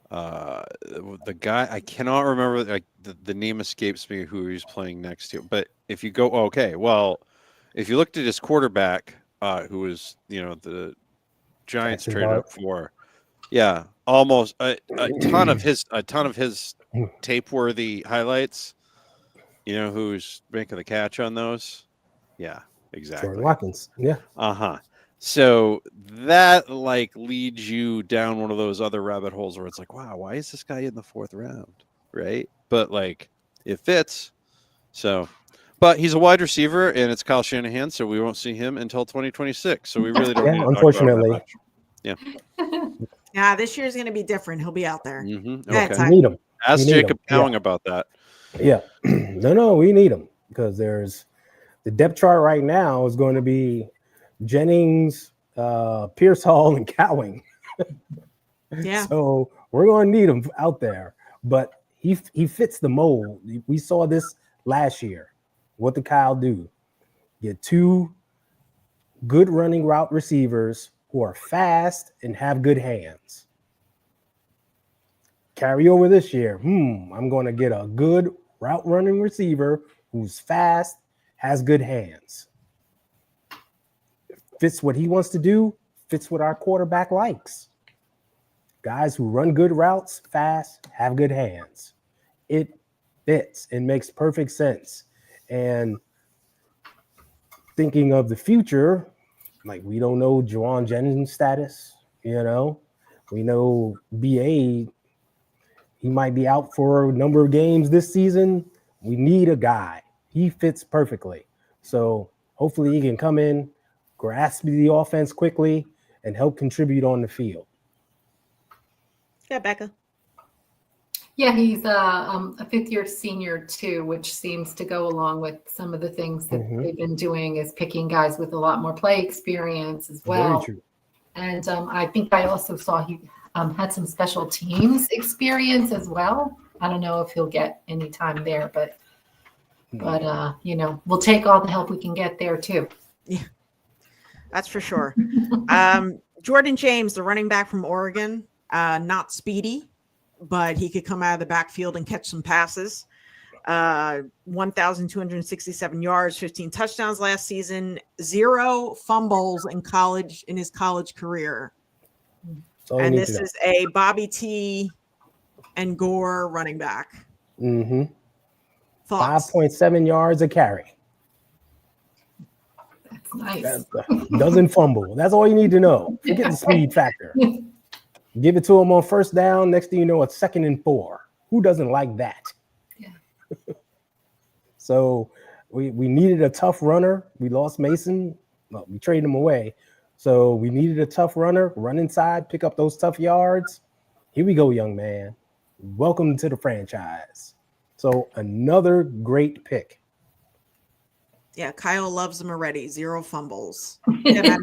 The guy, I cannot remember, like the name escapes me who he's playing next to. But if you go, if you looked at his quarterback, who was, the Giants traded up for, almost a ton of his tape worthy highlights. You know who's making the catch on those? Yeah, exactly.
Jordan Watkins. Yeah.
So that leads you down one of those other rabbit holes where it's like, wow, why is this guy in the 4th round? Right. But it fits. So, but he's a wide receiver and it's Kyle Shanahan. So we won't see him until 2026. So we really don't need to
unfortunately.
talk about it much.
Yeah. This year's going to be different. He'll be out there.
Okay.
We need him.
Ask Jacob Cowing about that.
Yeah. No, we need him because there's the depth chart right now is going to be Jennings, Pearsall, and Cowing.
Yeah.
So we're going to need him out there. But he fits the mold. We saw this last year. What did Kyle do? Get 2 good running route receivers who are fast and have good hands. Carry over this year. I'm going to get a good route running receiver who's fast, has good hands. Fits what he wants to do, fits what our quarterback likes. Guys who run good routes, fast, have good hands. It fits and makes perfect sense. And thinking of the future, we don't know Juwan Jennings' status, We know BA, he might be out for a number of games this season. We need a guy. He fits perfectly. So hopefully he can come in, grasp the offense quickly, and help contribute on the field.
Yeah, Becca.
Yeah, he's a fifth-year senior too, which seems to go along with some of the things that they've been doing, is picking guys with a lot more play experience as well.
Very true.
And I think I also saw he had some special teams experience as well. I don't know if he'll get any time there, but we'll take all the help we can get there too.
Yeah, that's for sure. Jordan James, the running back from Oregon, not speedy, but he could come out of the backfield and catch some passes. 1,267 yards, 15 touchdowns last season, 0 fumbles in his college career. And this is a Bobby T and Gore running back.
Mm-hmm.
Thoughts?
5.7 yards a carry.
That's nice.
Doesn't fumble. That's all you need to know. Forget the speed factor. Give it to him on first down. Next thing you know, it's 2nd and 4. Who doesn't like that?
Yeah.
So we needed a tough runner. We lost Mason. Well, we traded him away. So we needed a tough runner. Run inside, pick up those tough yards. Here we go, young man. Welcome to the franchise. So another great pick.
Yeah,
Kyle loves him already. 0 fumbles.
Yeah,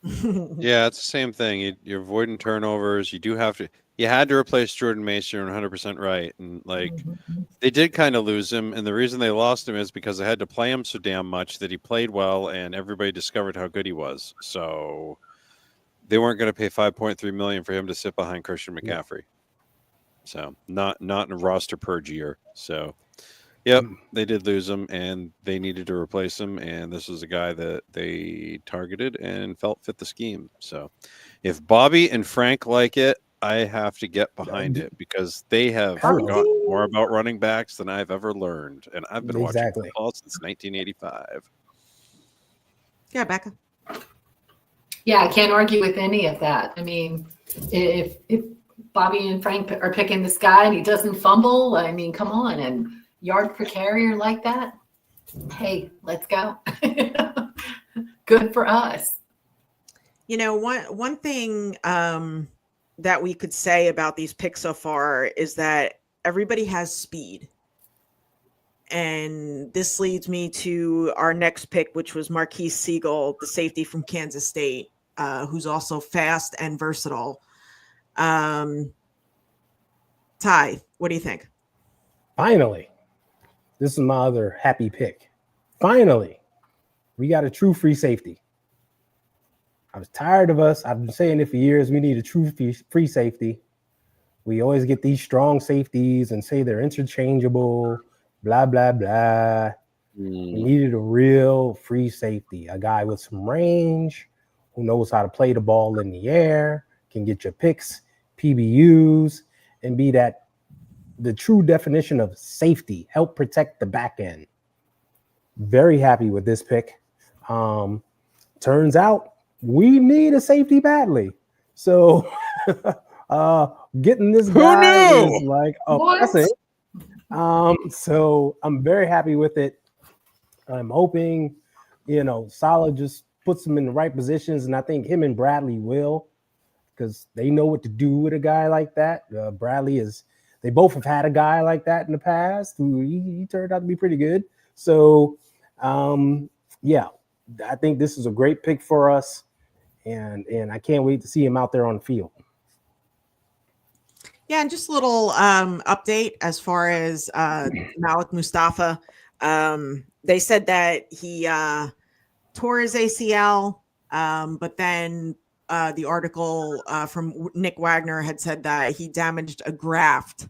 it's the same thing. You're avoiding turnovers. You had to replace Jordan Mason. You're 100% right. And they did kind of lose him. And the reason they lost him is because they had to play him so damn much that he played well and everybody discovered how good he was. So they weren't going to pay $5.3 million for him to sit behind Christian McCaffrey. So not in a roster purge year. So yep, they did lose him and they needed to replace him. And this was a guy that they targeted and felt fit the scheme. So if Bobby and Frank like it, I have to get behind it because they have forgotten more about running backs than I've ever learned. And I've been watching football since 1985.
Yeah, Becca.
Yeah, I can't argue with any of that. I mean, if Bobby and Frank are picking this guy and he doesn't fumble, I mean, come on, and yard per carrier like that, hey, let's go. Good for us.
One thing that we could say about these picks so far is that everybody has speed. And this leads me to our next pick, which was Marquise Siegel, the safety from Kansas State, who's also fast and versatile. Ty, what do you think?
Finally, this is my other happy pick. Finally, we got a true free safety. I was tired of us. I've been saying it for years. We need a true free safety. We always get these strong safeties and say they're interchangeable, blah, blah, blah. We needed a real free safety, a guy with some range, who knows how to play the ball in the air, can get your picks, PBUs, and be the true definition of safety, help protect the back end. Very happy with this pick. Turns out we need a safety badly. So getting this guy is like a blessing. So I'm very happy with it. I'm hoping, Saleh just puts him in the right positions, and I think him and Bradley will, because they know what to do with a guy like that. They both have had a guy like that in the past who he turned out to be pretty good. So, yeah, I think this is a great pick for us, and I can't wait to see him out there on the field.
Yeah, and just a little update as far as Malik Mustafa. They said that he tore his ACL, but then the article from Nick Wagner had said that he damaged a graft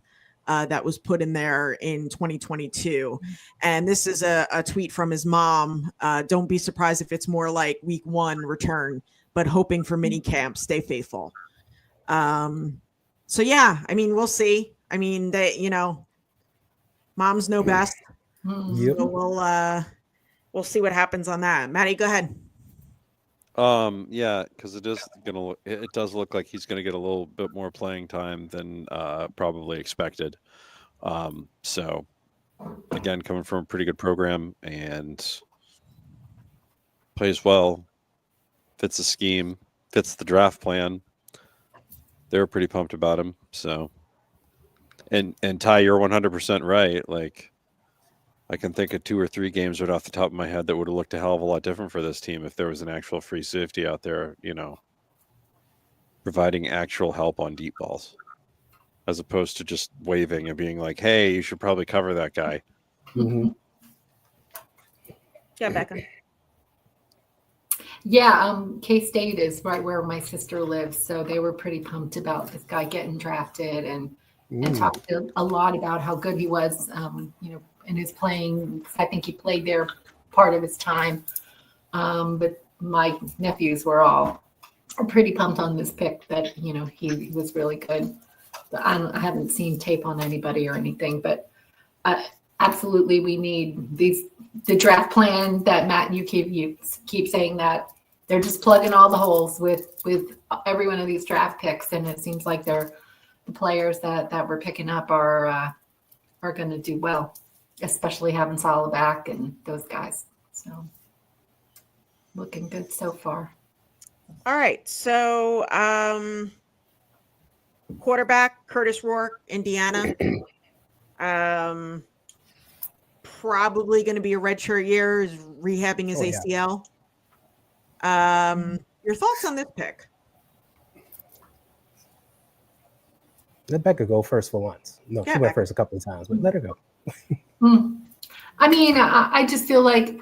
that was put in there in 2022. And this is a tweet from his mom. Don't be surprised if it's more like week 1 return, but hoping for mini camp. Stay faithful. So yeah, I mean, we'll see. I mean, moms know best.
Yep.
So we'll see what happens on that. Maddie, go ahead.
Yeah, because it does look like he's gonna get a little bit more playing time than probably expected. So again, coming from a pretty good program and plays well, fits the scheme, fits the draft plan. They were pretty pumped about him. So, and Ty, you're 100% right. Like, I can think of 2 or 3 games right off the top of my head that would have looked a hell of a lot different for this team if there was an actual free safety out there, providing actual help on deep balls, as opposed to just waving and being like, "Hey, you should probably cover that guy."
Mm-hmm.
Yeah, Becca.
Yeah, K-State is right where my sister lives, so they were pretty pumped about this guy getting drafted and talked a lot about how good he was, in his playing. I think he played there part of his time, but my nephews were all pretty pumped on this pick that he was really good. But I haven't seen tape on anybody or anything, but absolutely we need the draft plan that Matt, you keep saying that they're just plugging all the holes with every one of these draft picks, and it seems like the players that we're picking up are going to do well, especially having Salah back and those guys. So looking good so far.
All right, so quarterback Curtis Rourke, Indiana. Probably going to be a redshirt year. Is rehabbing his ACL. Your thoughts on this pick?
Let Becca go first for once. No, she went first a couple of times, but let her go.
I mean, I just feel like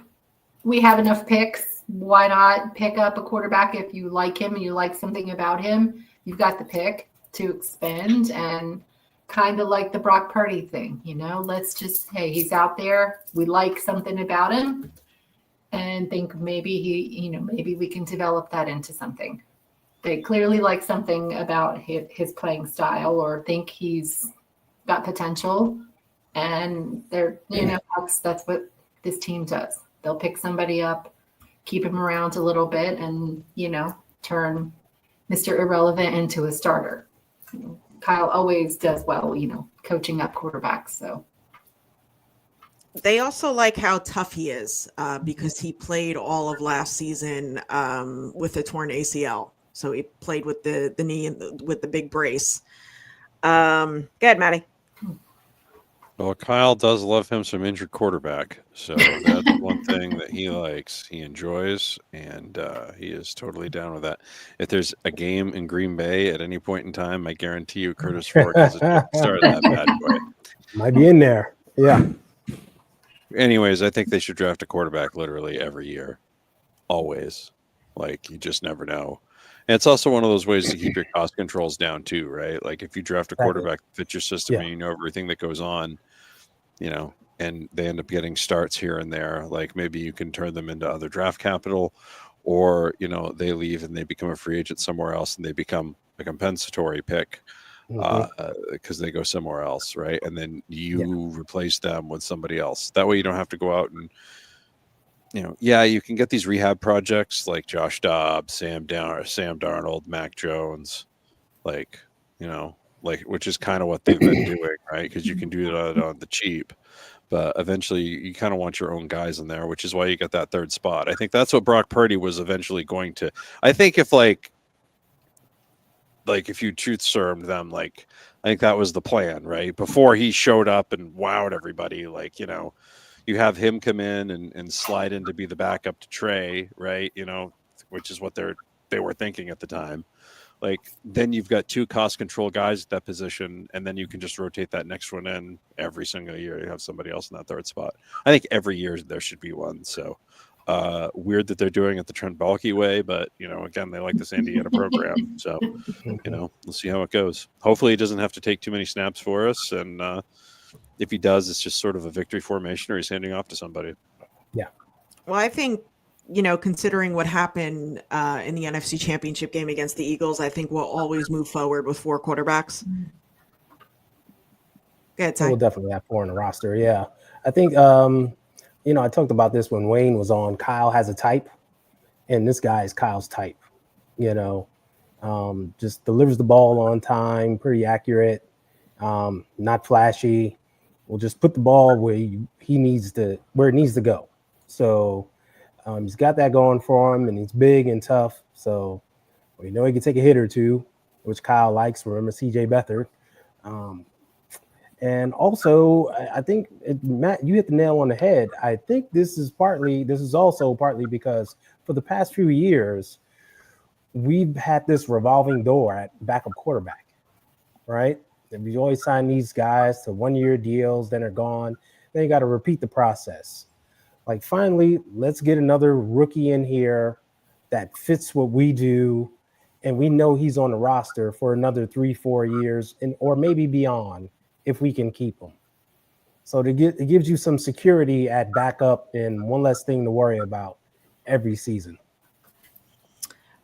we have enough picks. Why not pick up a quarterback if you like him and you like something about him? You've got the pick to expend, and kind of like the Brock Purdy thing, let's just, hey, he's out there. We like something about him and think maybe maybe we can develop that into something. They clearly like something about his playing style or think he's got potential. And they're, that's what this team does. They'll pick somebody up, keep him around a little bit, and, turn Mr. Irrelevant into a starter. Kyle always does well, coaching up quarterbacks. So
they also like how tough he is because he played all of last season with a torn ACL. So he played with the knee and with the big brace. Go ahead, Maddie.
Well, Kyle does love him some injured quarterback. So that's one thing that he likes. He enjoys, and he is totally down with that. If there's a game in Green Bay at any point in time, I guarantee you Curtis Rourke has a chance to start that bad boy.
Might be in there. Yeah.
Anyways, I think they should draft a quarterback literally every year. Always. Like, you just never know. And it's also one of those ways to keep your cost controls down too, right? Like if you draft a quarterback that fits your system and you know everything that goes on, and they end up getting starts here and there, like maybe you can turn them into other draft capital, or, they leave and they become a free agent somewhere else and they become a compensatory pick because they go somewhere else, right? And then you replace them with somebody else. That way you don't have to go out and, you can get these rehab projects like Josh Dobbs, Sam Darnold, Mac Jones, which is kind of what they've been doing, right? Because you can do that on the cheap, but eventually you kind of want your own guys in there, which is why you get that third spot. I think that's what Brock Purdy was eventually going to. I think if if you truth served them, I think that was the plan, right? Before he showed up and wowed everybody, you have him come in and slide in to be the backup to Trey, right? Which is what they were thinking at the time. Then you've got 2 cost control guys at that position, and then you can just rotate that next one in every single year. You have somebody else in that third spot. I think every year there should be one. So weird that they're doing it the Trent Baalke way, but again, they like this Indiana program. So we'll see how it goes. Hopefully he doesn't have to take too many snaps for us, and if he does, it's just sort of a victory formation or he's handing off to somebody.
Yeah.
Well, I think, considering what happened in the NFC Championship game against the Eagles, I think we'll always move forward with 4 quarterbacks. Go ahead, Ty.
We'll definitely have 4 in the roster. Yeah. I think, I talked about this when Wayne was on. Kyle has a type, and this guy is Kyle's type. Just delivers the ball on time, pretty accurate, not flashy. We'll just put the ball where it needs to go. So He's got that going for him, and he's big and tough. So we know he can take a hit or two, which Kyle likes. Remember CJ Beathard. And also, I think, Matt, you hit the nail on the head. I think this is also partly because for the past few years, we've had this revolving door at backup quarterback, right? And we always sign these guys to 1-year deals, then they're gone. Then you got to repeat the process. Like, finally, let's get another rookie in here that fits what we do, and we know he's on the roster for another 3-4 years, or maybe beyond, if we can keep him. So it gives you some security at backup and one less thing to worry about every season.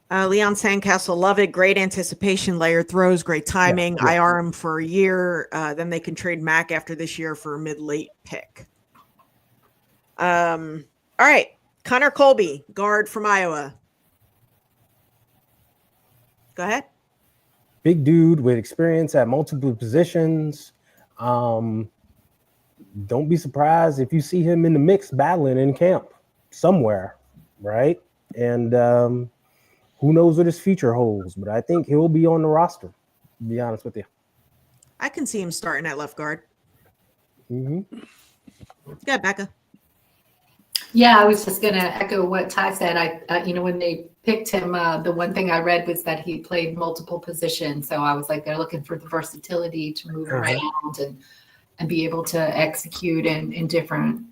Leon Sandcastle, love it. Great anticipation, layered throws, great timing.
Yeah.
IR him for a year. Then they can trade Mac after this year for a mid-late pick. All right. Connor Colby, guard from Iowa. Go ahead.
Big dude with experience at multiple positions. Don't be surprised if you see him in the mix battling in camp somewhere, right? And who knows what his future holds, but I think he'll be on the roster, to be honest with you.
I can see him starting at left guard.
Mm-hmm.
Yeah, Becca.
Yeah, I was just going to echo what Ty said. I when they picked him, the one thing I read was that he played multiple positions. So I was like, they're looking for the versatility to move around and be able to execute in different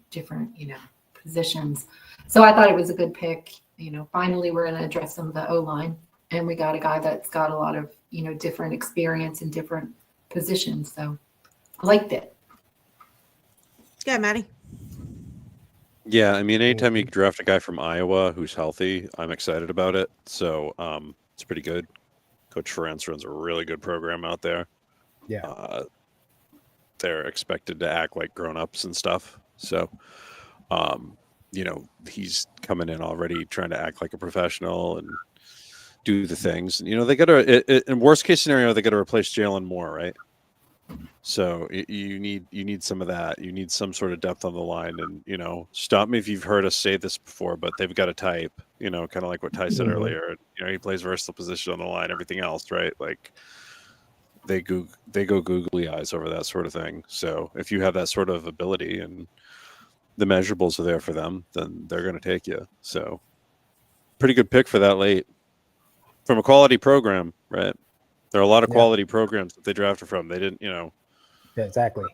positions. So I thought it was a good pick. Finally, we're going to address some of the O-line, and we got a guy that's got a lot of, different experience in different positions. So I liked it.
Yeah, Maddie.
Yeah, I mean, anytime you draft a guy from Iowa who's healthy, I'm excited about it. So it's pretty good. Coach Ferentz runs a really good program out there.
Yeah.
They're expected to act like grown-ups and stuff. So, he's coming in already trying to act like a professional and do the things. They got to, in worst case scenario, they got to replace Jalen Moore, right? So you need some of that. You need some sort of depth on the line. And, stop me if you've heard us say this before, but they've got a type, kind of like what Ty said earlier. He plays versatile position on the line, everything else, right? Like they go googly eyes over that sort of thing. So if you have that sort of ability and the measurables are there for them, then they're going to take you. So pretty good pick for that late from a quality program, right? There are a lot of quality programs that they drafted from. They didn't,
Yeah, exactly.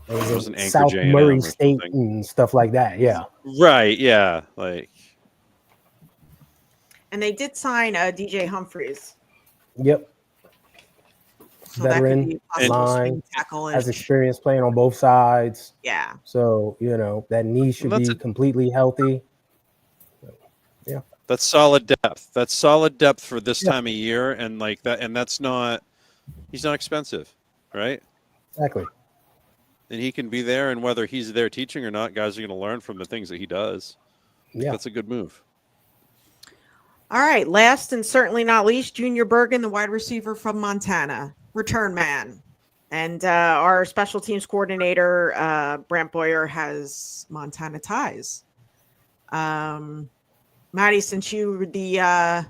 It wasn't Anchor
South
J&M
Murray
or
State
something.
and stuff like that. Yeah.
Right. Yeah. Like.
And they did sign DJ Humphreys.
Yep.
So
Veteran,
that could be a possible
line,
swing tackle.
has experience playing on both sides.
Yeah.
So, that knee should be completely healthy. Yeah.
That's solid depth. That's solid depth for this time of year. And like that, and that's not, he's not expensive, right?
Exactly.
And he can be there, and whether he's there teaching or not, guys are going to learn from the things that he does.
Yeah.
That's a good move.
All right. Last and certainly not least, Junior Bergen, the wide receiver from Montana, return man. And our special teams coordinator, Brant Boyer, has Montana ties. Maddie, since you were the,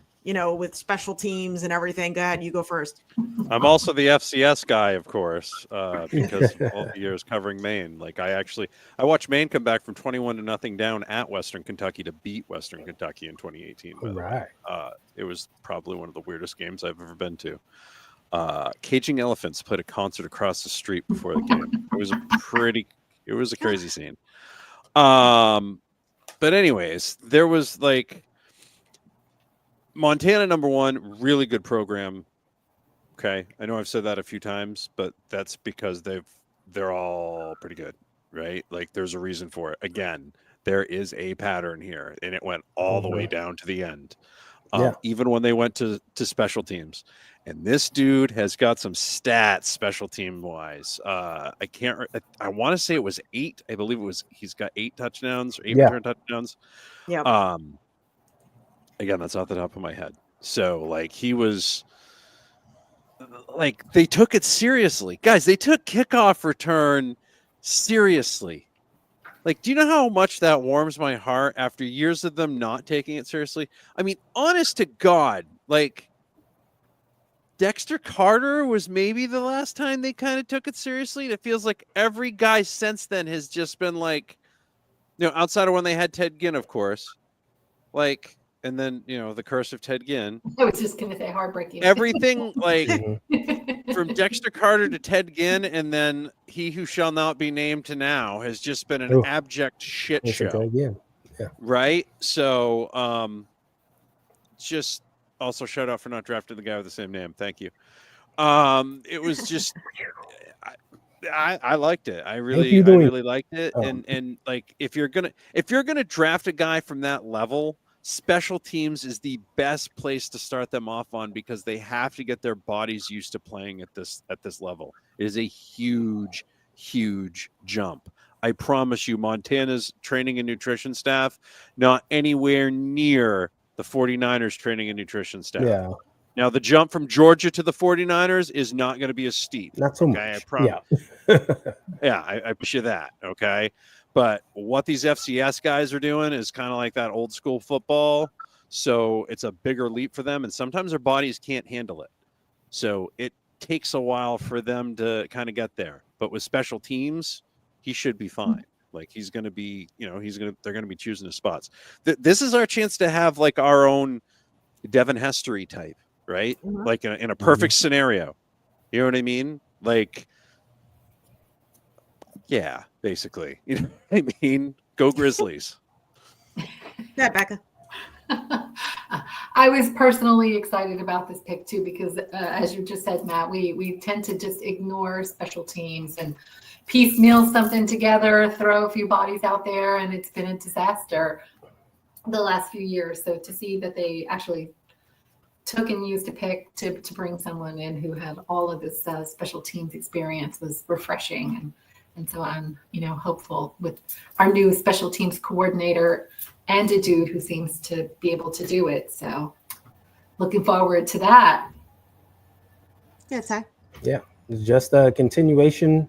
with special teams and everything, go ahead. You go first.
I'm also the FCS guy, of course, because all the years covering Maine. Like I watched Maine come back from 21-0 down at Western Kentucky to beat Western Kentucky in 2018.
Right.
It was probably one of the weirdest games I've ever been to. Caging Elephants played a concert across the street before the game. It was a crazy scene. But anyways, there was like Montana, number one, really good program. Okay. I know I've said that a few times, but that's because they're all pretty good, right? Like there's a reason for it. Again, there is a pattern here, and it went all the way down to the end. Even when they went to special teams. And this dude has got some stats special team wise. I want to say it was 8. I believe he's got 8 touchdowns or 8 return touchdowns.
Yeah.
Again, that's off the top of my head. So like he was like, they took it seriously. Guys, they took kickoff return seriously. Like, do you know how much that warms my heart after years of them not taking it seriously? I mean, honest to God, like Dexter Carter was maybe the last time they kind of took it seriously. And it feels like every guy since then has just been like, outside of when they had Ted Ginn, of course, like, and then, the curse of Ted Ginn.
I was just going to say heartbreaking.
Everything like
Mhm.
from Dexter Carter to Ted Ginn and then He Who Shall Not Be Named to now has just been an
Ooh.
abject shit
Listen to
show.
it again. Yeah.
Right? So, just also shout out for not drafting the guy with the same name. Thank you. It was just, I liked it. I really liked it.
Oh.
And like, if you're gonna draft a guy from that level, special teams is the best place to start them off on because they have to get their bodies used to playing at this level. It is a huge, huge jump. I promise you, Montana's training and nutrition staff, not anywhere near the 49ers training and nutrition staff.
Yeah.
Now, the jump from Georgia to the 49ers is not going to be as steep.
Not so much.
I promise. Yeah, I push you that. Okay. But what these FCS guys are doing is kind of like that old school football. So it's a bigger leap for them. And sometimes their bodies can't handle it. So it takes a while for them to kind of get there. But with special teams, he should be fine. Like he's going to be, they're going to be choosing his spots. This is our chance to have like our own Devin Hestery type, right?
Mhm.
Like in a perfect scenario. You know what I mean? Like, yeah, basically. You know what I mean? Go Grizzlies.
Yeah, Becca.
I was personally excited about this pick too because, as you just said, Matt, we tend to just ignore special teams and piecemeal something together, throw a few bodies out there, and it's been a disaster the last few years. So to see that they actually took and used a pick to bring someone in who had all of this special teams experience was refreshing. And so I'm, hopeful with our new special teams coordinator and a dude who seems to be able to do it. So looking forward to that.
Yeah, Ty.
Yeah. It's just a continuation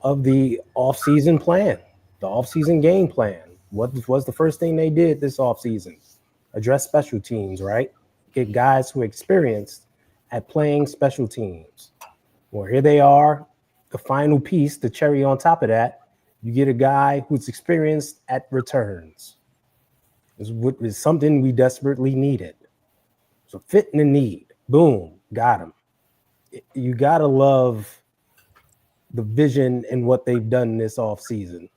of the off-season plan, the off-season game plan. What was the first thing they did this off-season? Address special teams, right? Get guys who are experienced at playing special teams. Well, here they are. The final piece, the cherry on top of that, you get a guy who's experienced at returns. Is something we desperately needed. So fitting the need. Boom, got him. You got to love the vision and what they've done this offseason.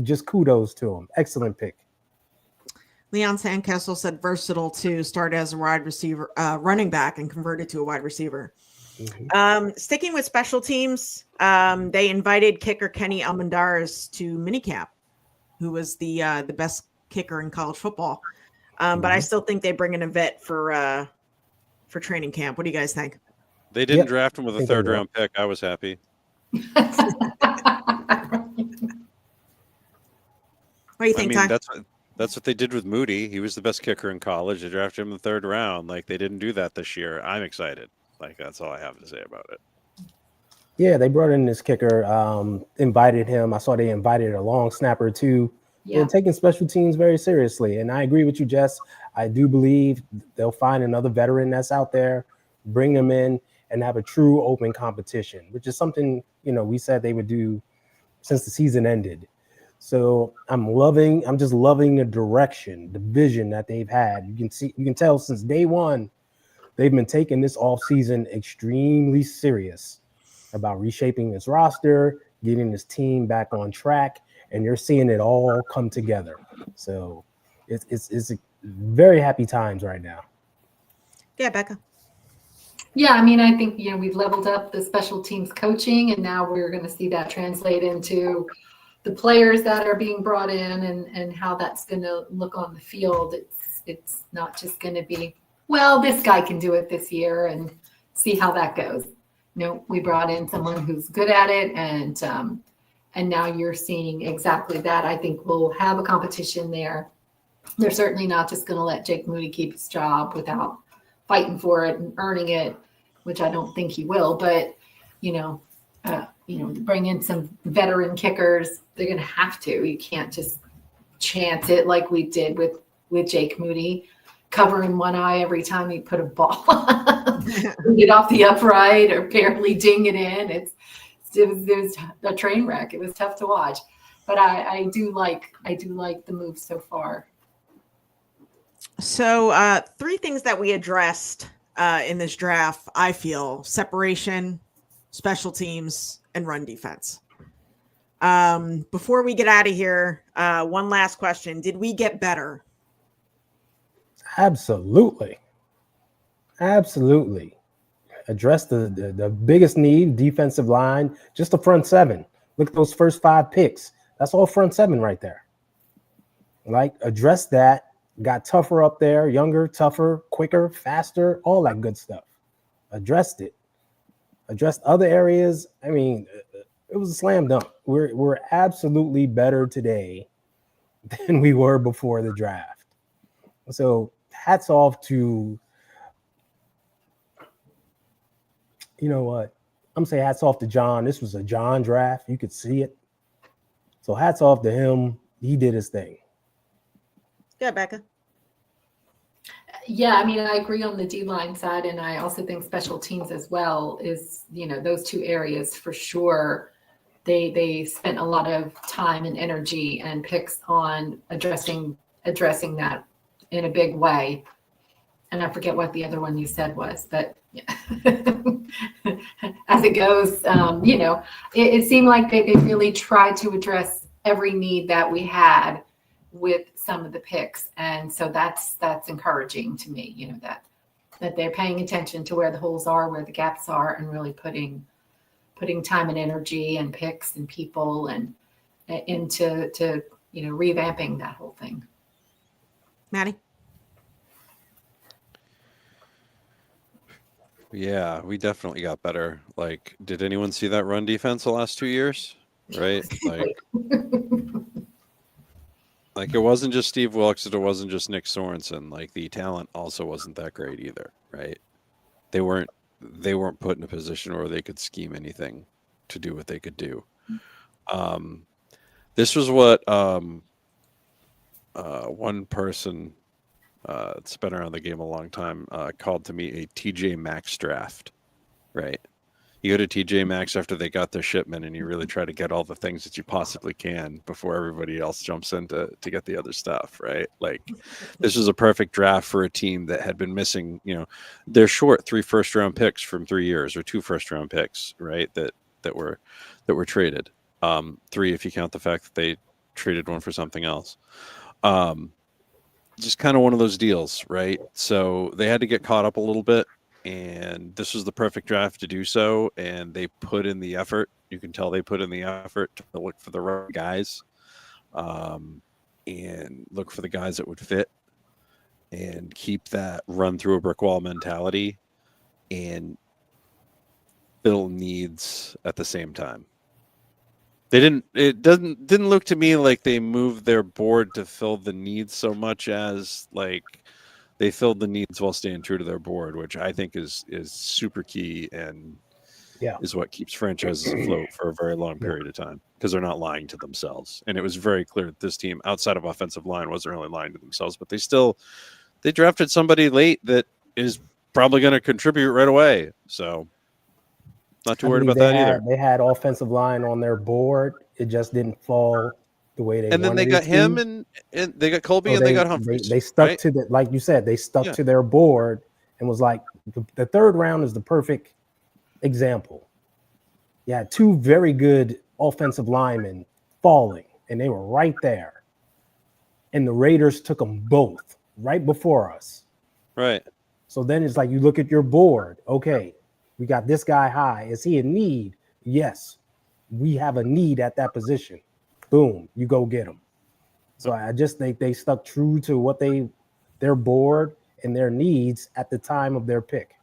Just kudos to them. Excellent pick.
Leon Sandkessel said versatile to start as a wide receiver, running back, and converted to a wide receiver. Mm-hmm. Sticking with special teams, they invited kicker Kenny Almendarez to minicamp, who was the best kicker in college football. But I still think they bring in a vet for training camp. What do you guys think?
They didn't draft him with a third round pick. I was happy.
What do you think, Ty?
That's what they did with Moody. He was the best kicker in college. They drafted him in the third round. Like, they didn't do that this year. I'm excited. Like, that's all I have to say about it.
Yeah, they brought in this kicker, invited him. I saw they invited a long snapper too. Yeah. They're taking special teams very seriously. And I agree with you, Jess. I do believe they'll find another veteran that's out there, bring them in, and have a true open competition, which is something, we said they would do since the season ended. So I'm just loving the direction, the vision that they've had. You can tell since day one, they've been taking this offseason extremely serious about reshaping this roster, getting this team back on track, and you're seeing it all come together. So it's very happy times right now.
Yeah, Becca.
Yeah, I think, we've leveled up the special teams coaching, and now we're going to see that translate into the players that are being brought in and how that's going to look on the field. It's not just going to be, well, this guy can do it this year and see how that goes. We brought in someone who's good at it, and now you're seeing exactly that. I think we'll have a competition there. They're certainly not just going to let Jake Moody keep his job without fighting for it and earning it, which I don't think he will. But, bring in some veteran kickers. They're going to have to. You can't just chance it like we did with Jake Moody, covering one eye every time he put a ball get off the upright or barely ding it in. It was a train wreck. It was tough to watch, but I do like the move so far.
So 3 things that we addressed in this draft, I feel: separation, special teams, and run defense. Before we get out of here, one last question. Did we get better?
Absolutely. Address the biggest need, defensive line, just the front 7. Look at those first 5 picks. That's all front 7 right there. Like, address that. Got tougher up there, younger, tougher, quicker, faster, all that good stuff. Addressed it. Addressed other areas. I mean, it was a slam dunk. We're absolutely better today than we were before the draft. So hats off to, you know what? I'm saying hats off to John. This was a John draft. You could see it. So hats off to him. He did his thing.
Yeah, Becca.
Yeah, I mean, I agree on the D-line side, and I also think special teams as well is, those 2 areas for sure. They spent a lot of time and energy and picks on addressing that in a big way. And I forget what the other one you said was, but yeah. As it goes, it seemed like they really tried to address every need that we had with some of the picks. And so that's encouraging to me, that they're paying attention to where the holes are, where the gaps are, and really putting time and energy and picks and people and into revamping that whole thing.
Maddie?
Yeah, we definitely got better. Like, did anyone see that run defense the last 2 years? Right? Like it wasn't just Steve Wilkes, it wasn't just Nick Sorensen. Like, the talent also wasn't that great either, right? They weren't put in a position where they could scheme anything to do what they could do. This was what one person that's been around the game a long time called to me a TJ Maxx draft, right? You go to TJ Maxx after they got their shipment and you really try to get all the things that you possibly can before everybody else jumps in to get the other stuff, right? Like, this was a perfect draft for a team that had been missing, they're short 3 first-round picks from 3 years, or 2 first-round picks, right? That were traded. 3 if you count the fact that they traded one for something else. Just kind of one of those deals, right? So they had to get caught up a little bit. And this was the perfect draft to do so. And they put in the effort. You can tell they put in the effort to look for the right guys and look for the guys that would fit and keep that run through a brick wall mentality and fill needs at the same time. It didn't look to me like they moved their board to fill the needs so much as like they filled the needs while staying true to their board, which I think is super key and is what keeps franchises afloat for a very long period of time, because they're not lying to themselves. And it was very clear that this team, outside of offensive line, wasn't really lying to themselves, but they drafted somebody late that is probably going to contribute right away. So not too worried about that either.
They had offensive line on their board. It just didn't fall the way they wanted.
And then they got him and they got Colby and they got Humphries.
They stuck to the, like you said, they stuck to their board and was like, the 3rd round is the perfect example. You had 2 very good offensive linemen falling, and they were right there. And the Raiders took them both right before us.
Right.
So then it's like you look at your board. Okay, we got this guy high. Is he in need? Yes. We have a need at that position. Boom, you go get them. So I just think they stuck true to what their board and their needs at the time of their pick.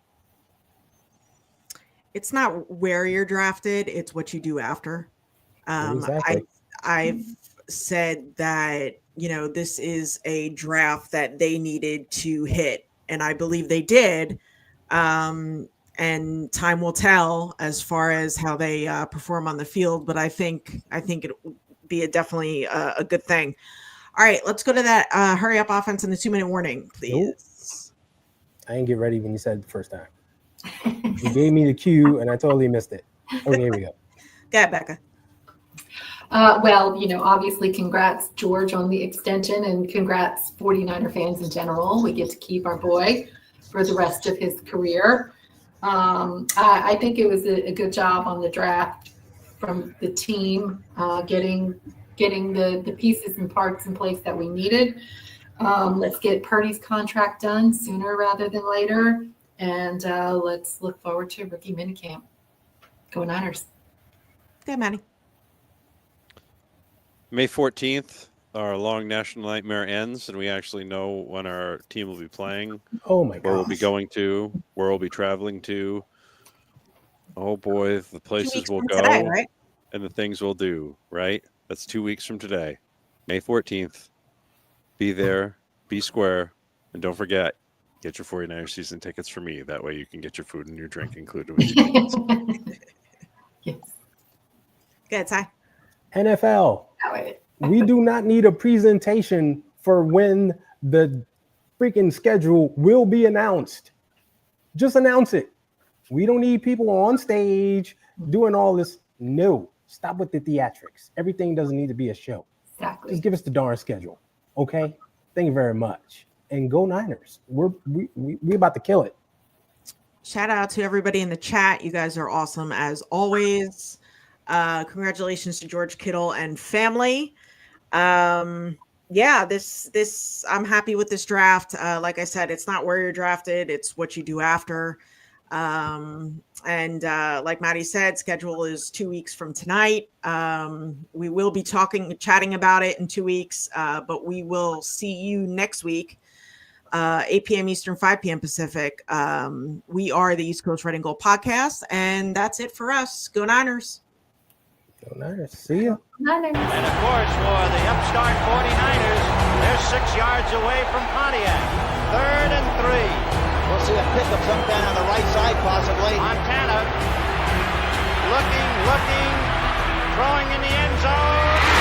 It's not where you're drafted, it's what you do after.
Exactly.
I've said that, this is a draft that they needed to hit, and I believe they did. And and time will tell as far as how they perform on the field. But I think it will be definitely a good thing. All right, let's go to that hurry up offense and the 2-minute warning, please.
I didn't get ready when you said it the first time. You gave me the cue, and I totally missed it. Okay, here we go.
Go ahead, Becca.
Well, obviously, congrats, George, on the extension, and congrats, 49er fans in general. We get to keep our boy for the rest of his career. I think it was a good job on the draft from the team, getting the pieces and parts in place that we needed. Let's get Purdy's contract done sooner rather than later, and let's look forward to rookie minicamp. Go Niners.
Go, Maddie.
May 14th, our long national nightmare ends, and we actually know when our team will be playing.
Oh my god!
Where we'll be going to, where we'll be traveling to. Oh boy, the places we'll go,
today, right?
And the things we'll do. Right? That's 2 weeks from today, May 14th. Be there, be square, and don't forget, get your 49er season tickets for me. That way you can get your food and your drink included with your tickets.
Yes.
Good, Ty.
NFL. We do not need a presentation for when the freaking schedule will be announced. Just announce it. We don't need people on stage doing all this. No, stop with the theatrics. Everything doesn't need to be a show.
Exactly.
Just give us the darn schedule. Okay. Thank you very much. And go Niners. We about to kill it.
Shout out to everybody in the chat. You guys are awesome as always. Congratulations to George Kittle and family. This I'm happy with this draft. Like I said, it's not where you're drafted, it's what you do after. Like Maddie said, schedule is 2 weeks from tonight. We will be chatting about it in 2 weeks, but we will see you next week, 8 p.m. Eastern, 5 p.m. Pacific. We are the East Coast Red and Gold podcast, and that's it for us. Go Niners.
Go Niners. See ya.
Niners.
And of course, for the upstart 49ers, they're 6 yards away from Pontiac. 3rd and 3.
We'll see a pickup sometime on the right side, possibly.
Montana looking, throwing in the end zone.